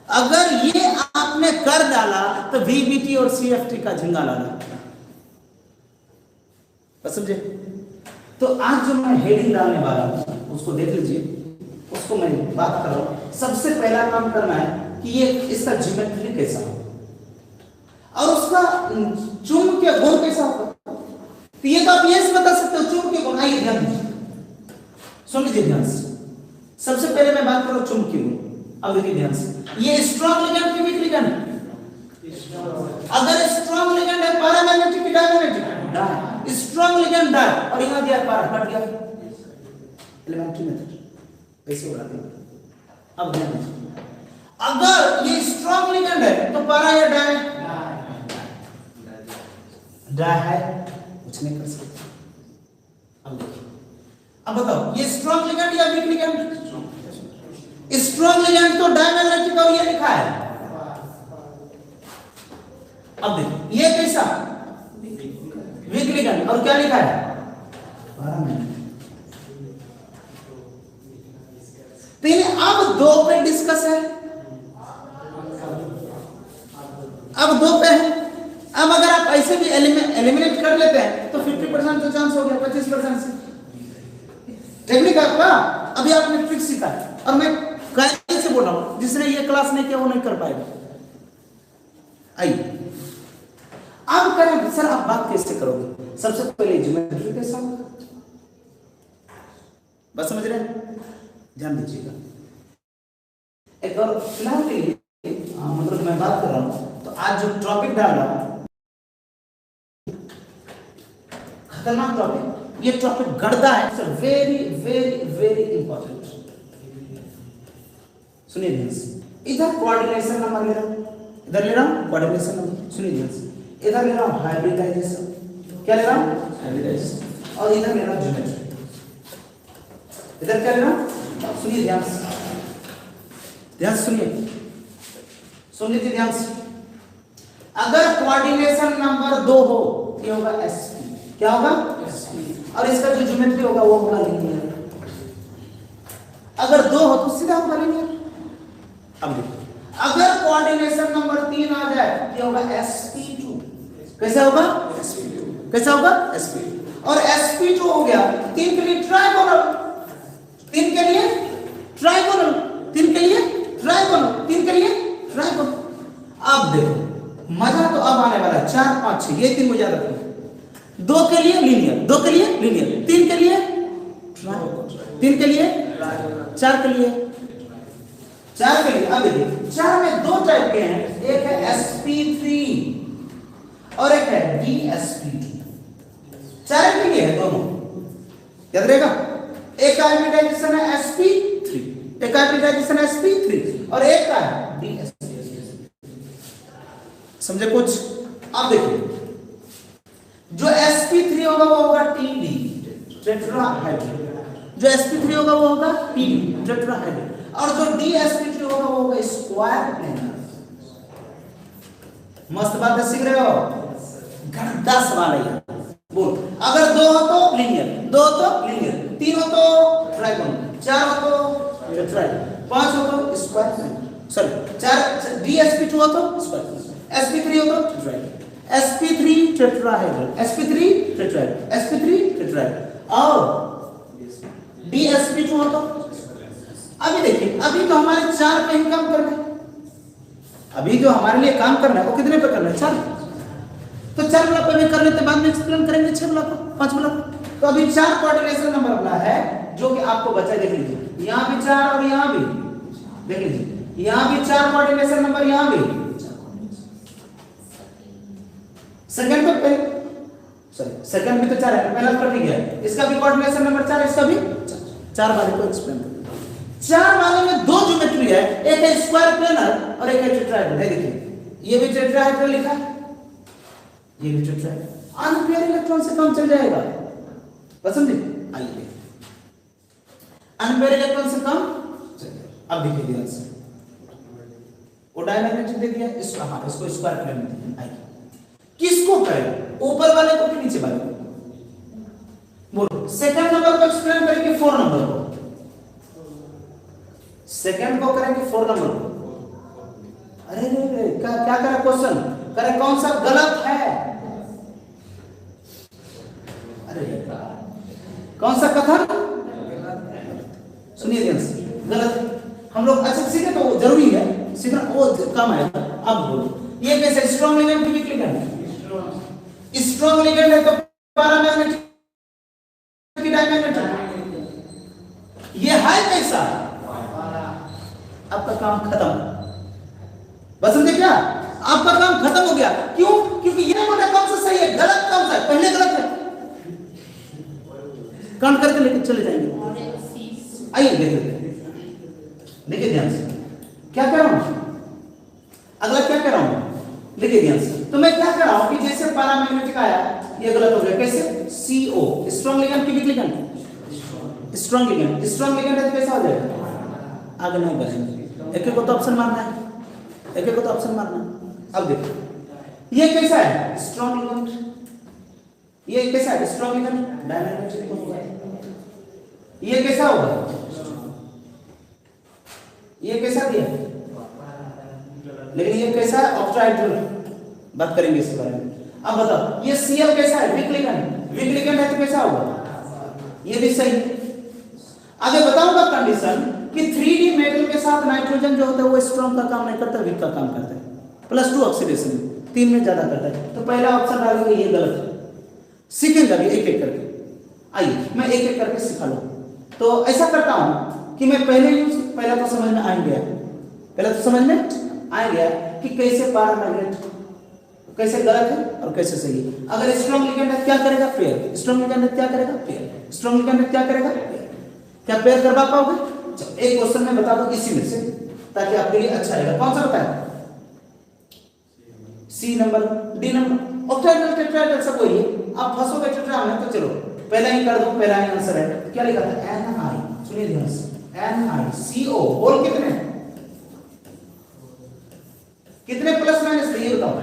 S1: अगर ये आपने कर डाला तो VBT और CFT का झिंगा लाना, समझे। तो आज जो मैं हेडिंग डालने वाला हूं उसको देख लीजिए, उसको मैं बात कर रहा हूं। सबसे पहला काम करना है कि ये इसका ज्योमेट्री कैसा हो और उसका चुंबकीय गुण कैसा होगा। तो ये तो आप ये से बता सकते हो चुंबकीय गुण। आइए ध्यान दीजिए, सुन लीजिए ध्यान से। सबसे पहले मैं बात करूं चुंबकीय गुण। अब देखिए ध्यान से, ये स्ट्रॉन्ग लिगेंड की वीक लिगेंड, अगर स्ट्रॉन्ग लिगेंड है पैरामैग्नेटिक की डायमैग्नेटिक, स्ट्रॉन्ग लिगेंड डाय, और यहां दिया पारा हट गया, एलिमेंट्री मेथड ऐसे उड़ा दिया। अब ध्यान दीजिए, अगर ये स्ट्रॉन्ग लिगेंड है तो पारा या डाय, डाय है, कुछ नहीं कर सकते। अब देखिए, अब बताओ ये स्ट्रॉन्ग लिगेंड या वीक लिगेंड? स्ट्रॉन्ग लिगेंड तो डायमैग्नेटिक और ये लिखा है, अब देखिए ये कैसा वीक लिगेंड और क्या लिखा है अब 2 पे डिस्कस है, अब 2 पे है। अब अगर आप ऐसे भी एलिमिनेट कर लेते हैं तो 50% तो चांस हो गया 25% से। टेक्निक आपका अभी आपने ट्रिक सीखा है और मैं कायदे से बोल रहा हूं, जिसने ये क्लास नहीं किया वो नहीं कर पाएगा। आइए अब करें सर, आप बात कैसे करोगे? सबसे पहले ज्योमेट्री कैसा होगा, बस समझ रहे हैं, ध्यान दीजिएगा। एक और फिलहाल के लिए मतलब मैं बात कर रहा हूं तो आज जो टॉपिक डाल रहा हूं खतरनाक टॉपिक, ये टॉपिक गड़दा है sir, very very very important. सुनिए ध्यान से, इधर कोऑर्डिनेशन नंबर ले रहा हूं, इधर ले रहा हूं कोऑर्डिनेशन नंबर, सुनिए ध्यान से, इधर ले रहा हूं हाइब्रिडाइजेशन, क्या ले रहा हूं हाइब्रिडाइजेशन, और इधर ले रहा हूं ज्योमेट्री, इधर क्या ले रहा हूं, सुनिए ध्यान से, ध्यान सुनिए, सुन लीजिए ध्यान से। अगर कोऑर्डिनेशन नंबर 2 हो ये होगा एसपी, क्या होगा एसपी, और इसका जो ज्योमेट्री होगा वो होगा लीनियर। अगर 2 हो तो सीधा होगा लीनियर। अब देखो, अगर कोऑर्डिनेशन नंबर 3 आ जाए ये होगा sp2, कैसा होगा sp2, कैसा होगा sp2, और sp2 हो गया 3 के लिए ट्राइगोनल, 3 के लिए ट्राइगोनल, 3 के लिए ट्राइगोनल, 3 के लिए ट्राइगोनल। अब देखो मजा तो अब आने वाला है, 4 5 6 ये 3 मुझे याद रखना, 2 के लिए लीनियर, 2 के लिए लीनियर, 3 के लिए ट्राइगोनल, 3 के लिए ट्राइगोनल, 4 के लिए, 4 के लिए। अब देखिए 4 में 2 टाइप के हैं, एक है sp3 और एक है dsp2, 4 के लिए है दोनों, याद रहेगा। एक हाइब्रिडाइजेशन है sp3, एक हाइब्रिडाइजेशन है sp3 और एक का है dsp2, समझे कुछ? अब देखिए जो sp3 होगा वो होगा td, टेट्राहाइड्रल, जो sp3 होगा वो होगा td, टेट्राहाइड्रल, और जो dsp2 होगा वो होगा स्क्वायर प्लेनर। मस्त बात सीख रहे हो, गणित सवाल है यार। बोल, अगर 2 हो तो लीनियर, 2 हो तो लीनियर, 3 हो तो ट्राइगोनल, 4 हो तो टेट्राहाइड्रल, 5 हो तो स्क्वायर प्लेनर, सॉरी 4 dsp2 हो तो स्क्वायर प्लेनर, sp3 हो तो tetrahedral, sp3 tetrahedral, sp3 tetrahedral, sp3 tetrahedral, और dsp2 हो तो। अभी देखिए अभी तो हमारे 4 पे ही काम करना है, अभी जो हमारे लिए काम करना है वो कितने पे करना है 4, तो 4 वाला पे भी कर लेते, बाद में एक्सप्लेन करेंगे 6 वाला, 5 वाला। तो अभी 4 कोऑर्डिनेशन नंबर वाला है जो कि आपको बचा, देख लीजिए यहाँ भी 4 और यहाँ भी, देख लीजिए यहाँ भी 4 कोऑर्डिनेशन नंबर, यहाँ भी सेकंड पे पहले, सॉरी सेकंड भी तो 4 है, पहला कर दिया है, इसका भी कोऑर्डिनेशन नंबर 4, इसका भी 4 वाले को एक्सप्लेन करें। 4 वाले में 2 ज्योमेट्री है, एक है स्क्वायर प्लेनर और एक है टेट्राहाइड्रल, है देखिए ये भी टेट्राहाइड्रल लिखा है, ये भी टेट्राहाइड्रल, अनपेयर इलेक्ट्रॉन से काम चल जाएगा, बस समझे। आइए अनपेयर इलेक्ट्रॉन से काम चल जाएगा। अब देखिए ध्यान से, वो डायमैग्नेटिक दे दिया, इसको हां इसको स्क्वायर प्लेन में, आइए किसको करें, ऊपर वाले को कि नीचे वाले को? बोलो सेकंड नंबर को एक्सप्लेन करेंगे 4 नंबर को, सेकंड को करेंगे 4 नंबर को। अरे रे क्या क्या करा क्वेश्चन करे, कौन सा गलत है? अरे कौन सा कथन सुनिए ध्यान से, गलत हम लोग अच्छा सीखे तो जरूरी है सीखना, वो काम आएगा। अब बोलो ये कैसे स्ट्रॉन्ग लिगेंड की वीक लिगेंड, स्ट्रॉन्ग लिगेंड है तो पैरामैग्नेटिक की डायमैग्नेटिक, ये है कैसा? आपका काम खत्म, बस समझे क्या? आपका काम खत्म हो गया। क्यों? क्योंकि ये बोला कौन सा सही है, गलत कौन सा है, पहले गलत है, काउंट करके लेके चले जाएंगे। आइए देखिए ध्यान से, क्या कर रहा हूं, अगला क्या कर रहा हूं, देखिए ध्यान से। तो मैं क्या कर रहा हूं कि जैसे पैरामैग्नेटिक आया ये गलत हो गया, कैसे? CO स्ट्रॉन्ग लिगेंड की week ligand, strong ligand, strong ligand है तो कैसा हो जाएगा? आगे नहीं बढ़ेंगे, एक एक को तो ऑप्शन मारना है, एक एक को तो ऑप्शन मारना है। अब देखो ये कैसा है? Strong ligand. ये कैसा है? स्ट्रॉन्ग लिगेंड, डायमैग्नेटिक होगा। ये कैसा होगा? ये कैसा दिया? लेकिन ये कैसा है? ऑक्टाहेड्रल। बात करेंगे इसके बारे में। अब बताओ ये Cl कैसा है? Week ligand. वीक लिगेंड है तो कैसा होगा? ये भी सही। आगे बताऊंगा कंडीशन कि 3D मेटल के साथ नाइट्रोजन जो होता है वो स्ट्रॉन्ग का काम नहीं करता, वीक का काम करता है। +2 ऑक्सीडेशन 3 में ज्यादा करता है। तो पहला ऑप्शन डालेंगे, ये गलत है। सीखेंगे अभी एक एक करके। आइए मैं एक एक करके सिखा लूं। तो ऐसा करता हूं कि मैं पहला तो समझ में आ गया कि कैसे पैरामैग्नेट कैसे गलत है और कैसे सही है। अगर स्ट्रॉन्ग लिगेंड है क्या करेगा? पेयर। स्ट्रॉन्ग लिगेंड है क्या करेगा? पेयर। स्ट्रॉन्ग लिगेंड है क्या करेगा? पेयर। क्या पेयर करवा पाओगे? चलो एक क्वेश्चन में बता दो इसी में से, ताकि आपके लिए अच्छा रहेगा। कौन सा बताया? C number, D number. Octahedral tetrahedral सब वही है। आप फंसोगे टेट्रा में तो चलो पहला ही कर दो, पहला ही आंसर है। क्या लिखा था? Ni। सुनिए ध्यान से, NiCO। होल कितने कितने प्लस माइनस थे ये बताओ?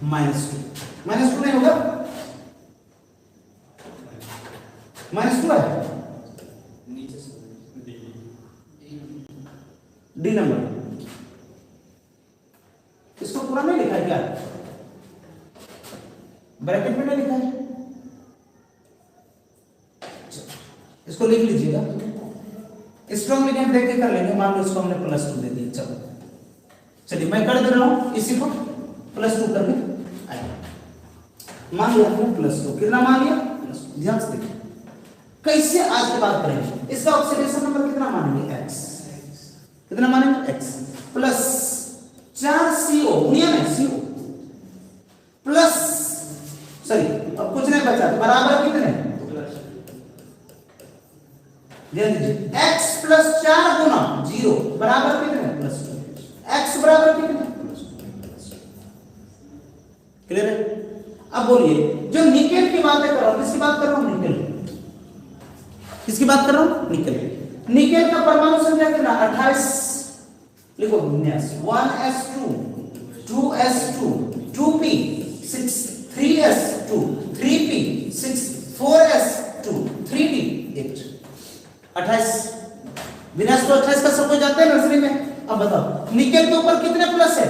S1: -2। -2 नहीं होगा? -2 है नीचे से डी नंबर। इसको पूरा नहीं लिखा है क्या? ब्रैकेट में नहीं लिखा है, इसको लिख लीजिएगा। स्ट्रॉन्ग लिगेंड देख के कर लेंगे। मान लो इसको हमने +2 दे दिया। चलो चलिए मैं कर दे रहा हूं इसी को +2 करके। मान लिया हमने +2। कितना मान लिया? +2। ध्यान से देखिए कैसे आज की बात करेंगे। इसका ऑक्सीडेशन नंबर कितना मानेंगे? X। कितना मानेंगे? X प्लस 4CO दुनिया में CO प्लस सॉरी अब कुछ नहीं बचा, बराबर कितने? ध्यान दीजिए x प्लस 4 गुना 0 बराबर कितने? +2। x बराबर कितने? +2। क्लियर है? अब बोलिए जो निकेल की बात कर रहा हूं, किसकी बात कर रहा हूं? निकेल। किसकी बात कर रहा हूं? निकेल। निकेल का परमाणु संख्या कितना? 28। लिखो 1s2 2s2 2p 6 3s2 3p 6 4s2 3d 8 28। विनाश तो 28 का सब हो जाता है नर्सरी में। अब बताओ निकेल के ऊपर कितने प्लस है?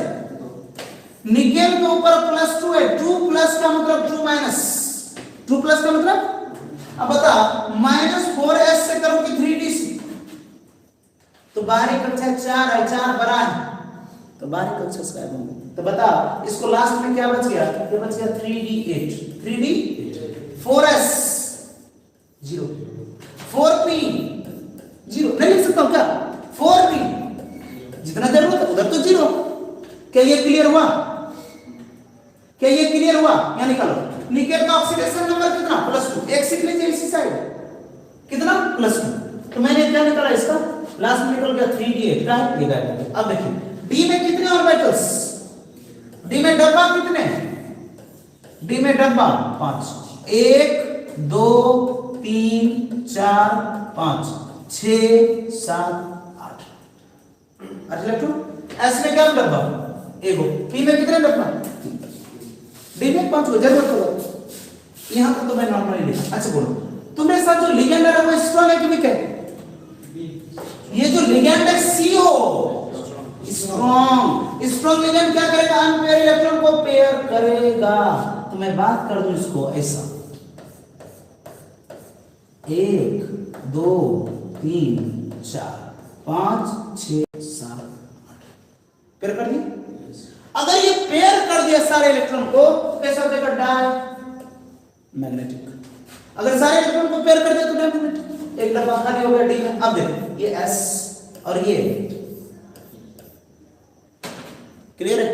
S1: निकेल के ऊपर +2 है। 2 प्लस का मतलब 2 माइनस। 2 प्लस का मतलब अब बता -4s से करूंगी 3d से तो बाहरी कक्षा 4 है, 4 बड़ा है तो बाहरी कक्षा से दूंगा। तो बता इसको लास्ट में क्या बच गया? ये बच गया 3d8 3d 4s 0 4p 0 नहीं लिख सकता हूं क्या? 4p जितना जरूरत है उधर तो 0। क्या ये क्लियर हुआ? क्या ये क्लियर हुआ? यहां निकालो निकेल का ऑक्सीडेशन नंबर कितना? +2। एक सीख लीजिए इसी साइड कितना? +2। तो मैंने क्या निकाला इसका? लास्ट में निकल गया 3d8 का ये गया। अब देखिए डी में कितने ऑर्बिटल्स? डी में डब्बा कितने? डी में डब्बा 5। 1 2 3 4 5 6 7 8 इलेक्ट्रॉन। एस में क्या डब्बा? एगो। पी में कितने डब्बा? डी में 5 को जरूरत होगा। यहां तक तो मैं नॉर्मली लिखा। अच्छा बोलो तुम्हारे साथ जो लिगेंड है वो स्ट्रॉन्ग है कि वीक है? ये जो लिगेंड है CO स्ट्रॉन्ग। स्ट्रॉन्ग लिगेंड क्या करेगा? अनपेयर इलेक्ट्रॉन को पेयर करेगा। तो मैं बात कर दूं इसको ऐसा 1 2 3 4 5 6 7 8 पेयर कर दिया। अगर ये पेयर कर दिया सारे इलेक्ट्रॉन को कैसा हो जाएगा? Diamagnetic. अगर सारे इलेक्ट्रॉन को पेयर कर दिया तो डायमैग्नेटिक। एक डब्बा खाली हो गया डी में। अब देखो ये S और ये क्लियर है?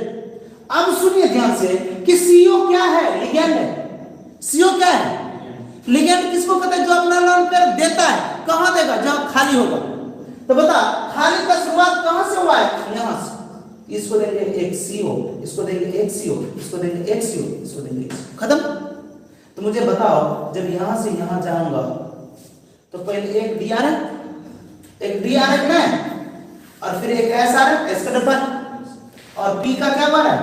S1: अब सुनिए ध्यान से कि CO क्या है? लिगेंड है। CO क्या है? लिगेंड किसको कहते हैं? जो अपना लोन पेयर देता है। कहां देगा? जहां खाली होगा। तो बता खाली का शुरुआत कहां से हुआ है? यहां से। इसको देंगे एक CO, इसको देंगे एक CO, इसको देंगे एक CO, इसको देंगे एक CO। खत्म। तो मुझे बताओ जब यहां से यहां जाऊंगा तो पहले एक D आ रहा है, एक D आ रहा है और फिर एक S आ रहा है, S का डब्बा और P का क्या बना है?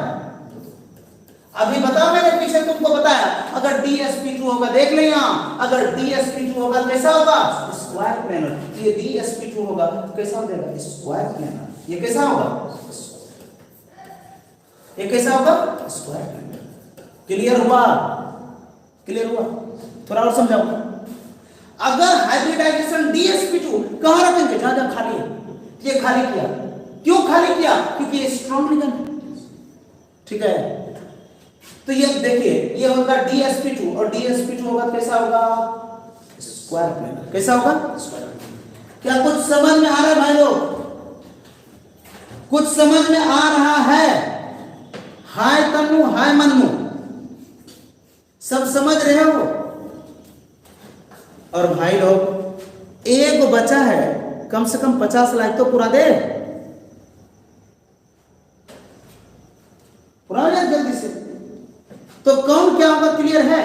S1: अभी बताओ, मैंने पीछे तुमको बताया, अगर DsP2 होगा, देख ले यहाँ, अगर DsP2 होगा कैसा होगा, स्क्वायर प्लेनर। ये DsP2 होगा कैसा हो जाएगा, स्क्वायर प्लेनर। ये कैसा होगा, ये कैसा होगा, स्क्वायर प्लेनर। क्लियर हुआ, क्लियर हुआ? थोड़ा और समझाओ। अगर हाइब्रिडाइजेशन DsP2 कहां रखेंगे, जहां जहां खाली है, ये खाली किया, क्यों खाली किया, क्योंकि ये स्ट्रॉन्ग लिगेंड है, ठीक है। तो ये देखिए, ये होगा DsP2 और DsP2 होगा कैसा होगा, स्क्वायर प्लेनर। कैसा होगा, स्क्वायर प्लेनर। क्या कुछ समझ में आ रहा है भाई लोग, कुछ समझ में आ रहा है? हाय तन्नू, हाय मन्नू, सब समझ रहे हो? और भाई लोग, एक बचा है, कम से कम 50 लाख तो पूरा दे, पूरा जाए जल्दी से। तो कौन क्या होगा, क्लियर है?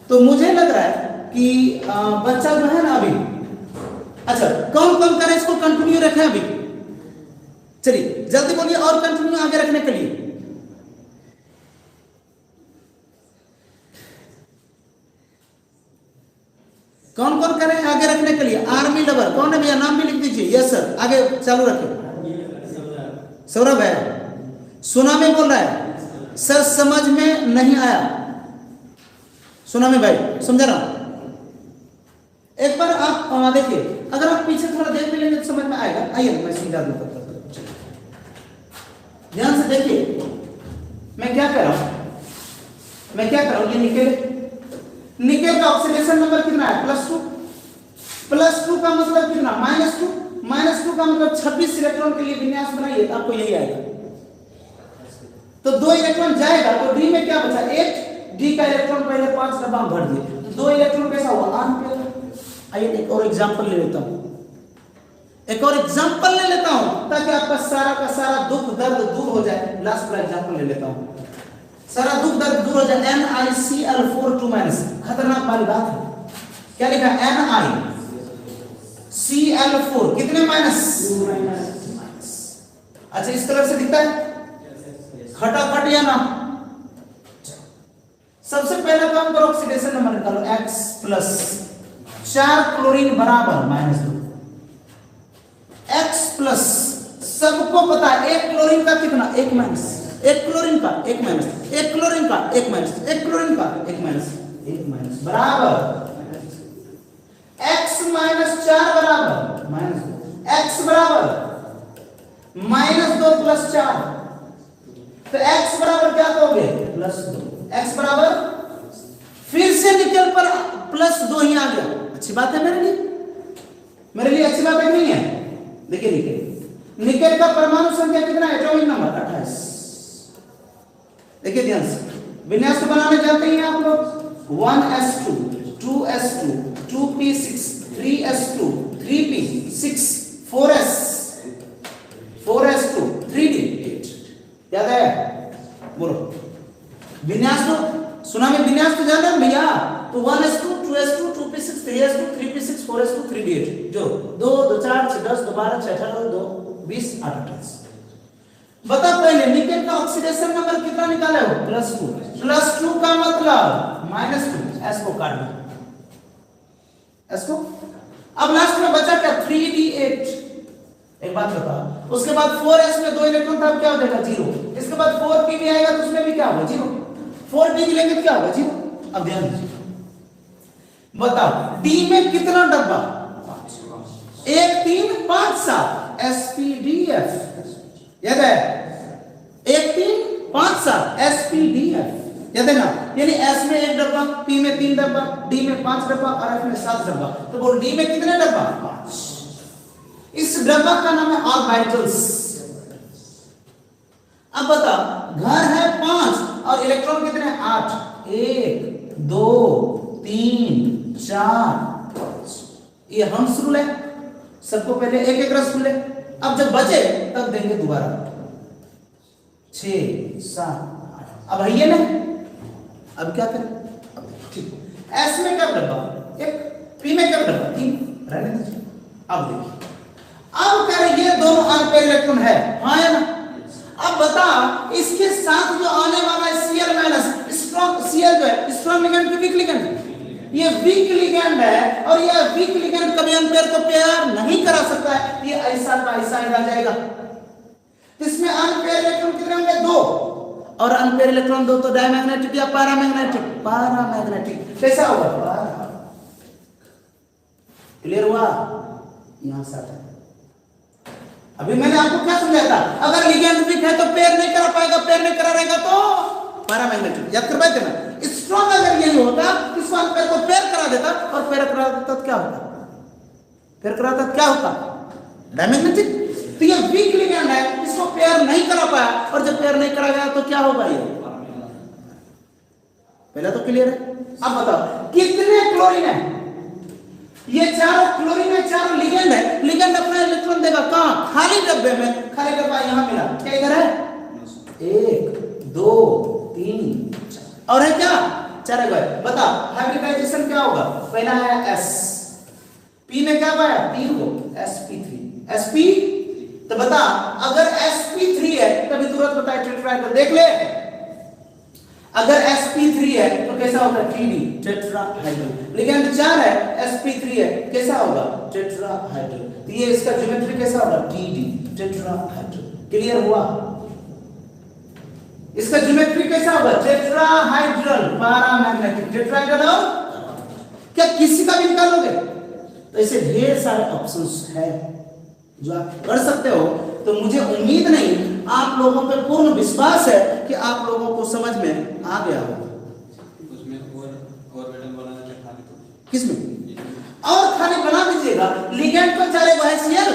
S1: तो मुझे लग रहा है कि बच्चा जो है ना अभी, अच्छा कौन कौन करे इसको कंटिन्यू रखें अभी, चलिए जल्दी बोलिए, और कंटिन्यू आगे रखने के लिए। कौन कौन करें आगे रखने के लिए? आर्मी लवर कौन है भैया, नाम भी लिख दीजिए। यस सर, आगे चालू रखें। सौरभ है, सुनामी बोल रहा है, सर समझ में नहीं आया। सुनामी भाई समझा ना? एक बार आप देखिए, अगर आप पीछे थोड़ा देख भी लेंगे तो समझ में आएगा। आइए मैं सीधा दूं, ध्यान से देखिए मैं क्या कर रहा हूं, मैं क्या कर रहा हूं। ये निकेल, निकेल का ऑक्सीडेशन नंबर कितना है, +2। +2 का मतलब कितना, -2। -2 का मतलब 26 इलेक्ट्रॉन के लिए विन्यास बनाइए तो आपको यही आएगा। तो 2 इलेक्ट्रॉन जाएगा तो डी में क्या बचा, 8। डी का इलेक्ट्रॉन पहले 5 डब्बा भर दिए, तो 2 इलेक्ट्रॉन कैसा हुआ, अनपेयर। आइए एक और एग्जांपल ले लेता हूं, एक और एग्जांपल ले लेता हूं ताकि आपका सारा का सारा दुख दर्द दूर हो जाए। लास्ट वाला एग्जांपल ले लेता हूं, सारा दुख दर्द दूर हो जाए। NiCl4 2-, खतरनाक वाली बात है। क्या लिखा, NiCl4 कितने माइनस, अच्छा इस तरह से दिखता है, खटाखट या ना। सबसे पहले काम करो, ऑक्सीडेशन नंबर निकालो, X+, 4 क्लोरीन बराबर -2। X+, सबको पता है 1 क्लोरीन का कितना, 1 माइनस, 1 क्लोरीन का 1 माइनस, 1 क्लोरीन का 1 माइनस, 1 क्लोरीन का 1 माइनस, 1 माइनस बराबर X - 4 बराबर -2। X बराबर -2 + 4, तो X बराबर क्या कहोगे, +2। X बराबर, फिर से निकल पर +2 ही आ गया। अच्छी बात है मेरे लिए, मेरे लिए अच्छी बात है नहीं है? देखिए निकेल, निकेल का परमाणु संख्या कितना है, एटॉमिक नंबर 28। देखिए ध्यान से, विन्यास बनाने जानते हैं आप लोग, 1s2 2s2 2p6 3s2 3p6 4s 4s2 3d8, याद है? बोलो विन्यास तो, सुनामी विन्यास तो जान रहे हैं भैया? तो 1s2 2s2 2p6 3s2 3p6 4s2 3d8, जो 2 2 4 6 10 2 12 6 18 2 20 8 28। बता पहले निकेल का ऑक्सीडेशन नंबर कितना निकाले हो, +2। +2 का मतलब -2, s को काट दो, s को। अब लास्ट में बचा क्या, 3d8। एक बात बता, उसके बाद 4s में 2 इलेक्ट्रॉन था, क्या हो जाएगा, 0। इसके बाद 4p भी आएगा तो उसमें भी क्या होगा, 0। 4p भी लेंगे तो क्या होगा, 0। अब ध्यान दीजिए, बताओ d में कितना डब्बा, 1 3 5 7 sp_df, याद है? 1 3 5 7 sp_df, याद है ना? यानी s में 1 डब्बा, p में 3 डब्बा, d में 5 डब्बा और f में 7 डब्बा। तो बोल d में कितने डब्बा, 5। इस डब्बा का नाम है ऑर्बिटल्स। अब बता, घर है 5 और इलेक्ट्रॉन कितने, 8। 1 2 3 4 5। ये हम्स रूल है, सबको पहले एक एक रस खुले, अब जब बचे तब देंगे दोबारा, 6 7 8। अब है ये ना, अब क्या करें, ठीक, एस में क्या डब्बा, 1, पी में क्या डब्बा, 3, रहने दीजिए। अब देखिए, अब कह रहे ये दोनों अनपेयर इलेक्ट्रॉन है, हाँ या ना? अब बता इसके साथ जो आने वाला है Cl माइनस स्ट्रॉन्ग, Cl जो है स्ट्रॉन्ग लिगेंड की वीक लिगेंड, ये वीक लिगेंड है और ये वीक लिगेंड कभी अनपेयर को पेयर नहीं करा सकता है, ये ऐसा का ऐसा ही रह जाएगा। इसमें अनपेयर इलेक्ट्रॉन कितने होंगे? 2, और अनपेयर इलेक्ट्रॉन 2 तो डायमैग्नेटिक या पैरामैग्नेटिक? पैरामैग्नेटिक। कैसा होगा? पैरा। क्लियर हुआ? यहां से आता है। अभी मैंने आपको क्या समझाया था? अगर लिगेंड वीक है तो पेयर नहीं करा पाएगा, पेयर नहीं करा रहेगा तो पैरामैग्नेटिक। याद कर पाए थे ना? स्ट्रॉन्ग अगर यही होता इस अनपेयर को पेयर करा देता और पेयर करा देता तो क्या होता? पेयर कराता क्या होता? डायमैग्नेटिक। तो ये वीक लिगेंड है, इसको पेयर नहीं करा पाया, और जब पेयर नहीं करा गया तो क्या होगा? ये पहले तो क्लियर है। अब बताओ कितने क्लोरीन है? ये चारों क्लोरीन है, चारों लिगेंड है। लिगेंड अपना इलेक्ट्रॉन देगा कहां? खाली डब्बे में। खाली डब्बा यहां मिला, क्या इधर है? 1 2 3 और है क्या? 4 है। बता हाइब्रिडाइजेशन क्या होगा? पहला है S, P में क्या पाया? 3 को sp3 sp। तो बता अगर sp3 है तभी तुरंत बताए टेट्राहेड्रल। देख ले अगर sp3 है तो कैसा होगा? td tetrahedral. लिगेंड 4 है, sp3 है, कैसा होगा? टेट्राहेड्रल। तो ये इसका ज्योमेट्री कैसा होगा? td tetrahedral. क्लियर हुआ? इसका ज्योमेट्री कैसा होगा? Tetrahedral paramagnetic. टेट्राहाइड्रल और क्या किसी का भी निकालोगे? तो ऐसे ढेर सारे ऑप्शंस है जो आप कर सकते हो। तो मुझे उम्मीद नहीं, आप लोगों पे पूर्ण विश्वास है कि आप लोगों को समझ में आ गया होगा।
S2: उसमें और मेटल बनाना चाहिए खाली तो
S1: किसमें और खाली बना दीजिएगा। लिगेंड को चलेगा है Cl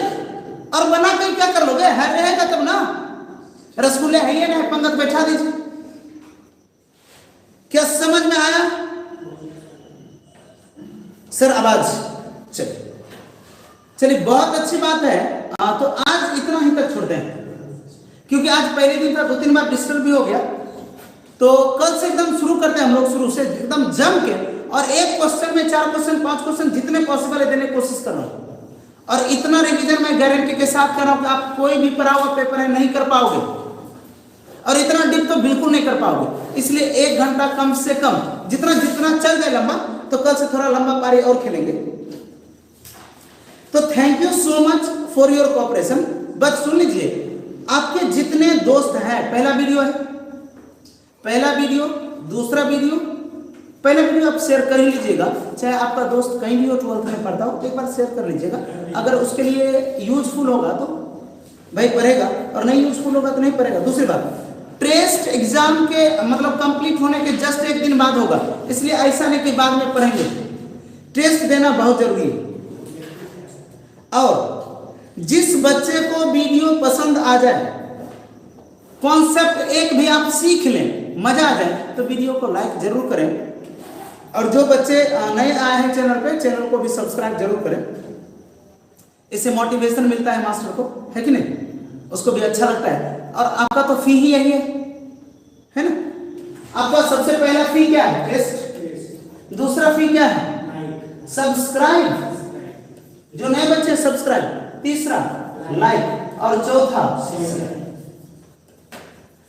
S1: और बना के क्या कर लोगे? है रहेगा तब ना। रसगुल्ले है ये ना, पंगत बैठा दीजिए। क्या समझ में आया सर? आवाज चलिए बहुत अच्छी बात है। तो आज इतना ही तक छोड़ दें, क्योंकि आज पहले दिन था, 2-3 बार डिस्टर्ब भी हो गया। तो कल से एकदम शुरू करते हैं हम लोग, शुरू से एकदम जम के, और एक क्वेश्चन में 4 क्वेश्चन 5 क्वेश्चन जितने पॉसिबल है देने की कोशिश कर रहा हूं। और इतना रिवीजन मैं गारंटी के साथ कर रहा हूं कि आप कोई भी पढ़ा हुआ पेपर है नहीं कर पाओगे, और इतना डीप तो बिल्कुल नहीं कर पाओगे। इसलिए 1 घंटा कम से कम, जितना जितना चल जाए लंबा, तो कल से थोड़ा लंबा पारी और खेलेंगे। तो thank you so much for your cooperation. बस सुन लीजिए, आपके जितने दोस्त हैं, पहला वीडियो है, पहला वीडियो, दूसरा वीडियो, पहला वीडियो आप शेयर कर ही लीजिएगा। चाहे आपका दोस्त कहीं भी हो, 12th में पढ़ता हो, एक बार शेयर कर लीजिएगा। अगर उसके लिए यूजफुल होगा तो भाई पढ़ेगा, और नहीं यूजफुल होगा तो नहीं पढ़ेगा। दूसरी बात, टेस्ट एग्जाम के मतलब कंप्लीट होने के जस्ट 1 दिन बाद होगा, इसलिए ऐसा नहीं कि बाद में पढ़ेंगे। टेस्ट देना बहुत जरूरी है। और जिस बच्चे को वीडियो पसंद आ जाए, कॉन्सेप्ट एक भी आप सीख लें, मजा आ जाए, तो वीडियो को लाइक जरूर करें। और जो बच्चे नए आए हैं चैनल पे, चैनल को भी सब्सक्राइब जरूर करें। इससे मोटिवेशन मिलता है मास्टर को, है कि नहीं? उसको भी अच्छा लगता है। और आपका तो फी ही यही है ना? आपका सबसे पहला फी क्या है? टेस्ट। दूसरा फी क्या है? सब्सक्राइब, जो नए बच्चे सब्सक्राइब। तीसरा लाइक, और चौथा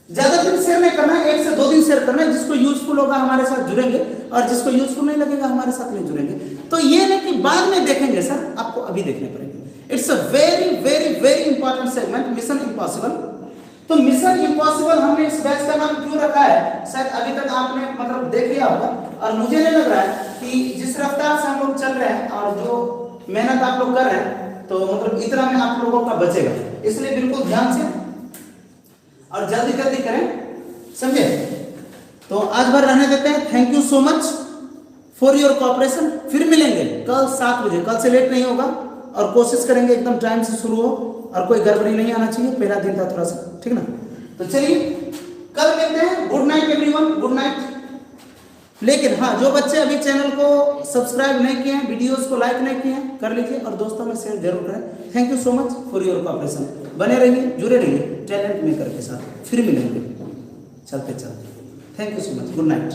S1: ज्यादा दिन शेयर नहीं करना है, 1 से 2 दिन शेयर करना है। जिसको यूजफुल होगा हमारे साथ जुड़ेंगे, और जिसको यूजफुल नहीं लगेगा हमारे साथ नहीं जुड़ेंगे। तो ये नहीं कि बाद में देखेंगे सर, आपको अभी देखने पड़ेंगे। It's a very very very important segment, mission impossible. तो मिशन इम्पॉसिबल हमने इस बैच का नाम क्यों रखा है, शायद अभी तक आपने मतलब देख लिया होगा। और मुझे नहीं लग रहा है कि जिस रफ्तार से हम लोग चल रहे हैं और जो मेहनत आप लोग कर रहे हैं, तो मतलब इतना में आप लोगों का बचेगा। इसलिए बिल्कुल ध्यान से और जल्दी जल्दी करें, समझे? तो आज भर रहने देते हैं। Thank you so much for your cooperation. फिर मिलेंगे कल 7 बजे, कल से लेट नहीं होगा, और कोशिश करेंगे एकदम टाइम से शुरू हो, और कोई गड़बड़ी नहीं आना चाहिए। पहला दिन था थोड़ा सा, ठीक ना? तो चलिए कल मिलते हैं। Good night everyone, good night. लेकिन हाँ, जो बच्चे अभी चैनल को सब्सक्राइब नहीं किए हैं, वीडियोस को लाइक नहीं किए हैं, कर लीजिए, और दोस्तों में शेयर जरूर करें। Thank you so much for your cooperation. बने रहिए, जुड़े रहिए टैलेंट मेकर के साथ। फिर मिलेंगे चलते चलते। Thank you so much, good night.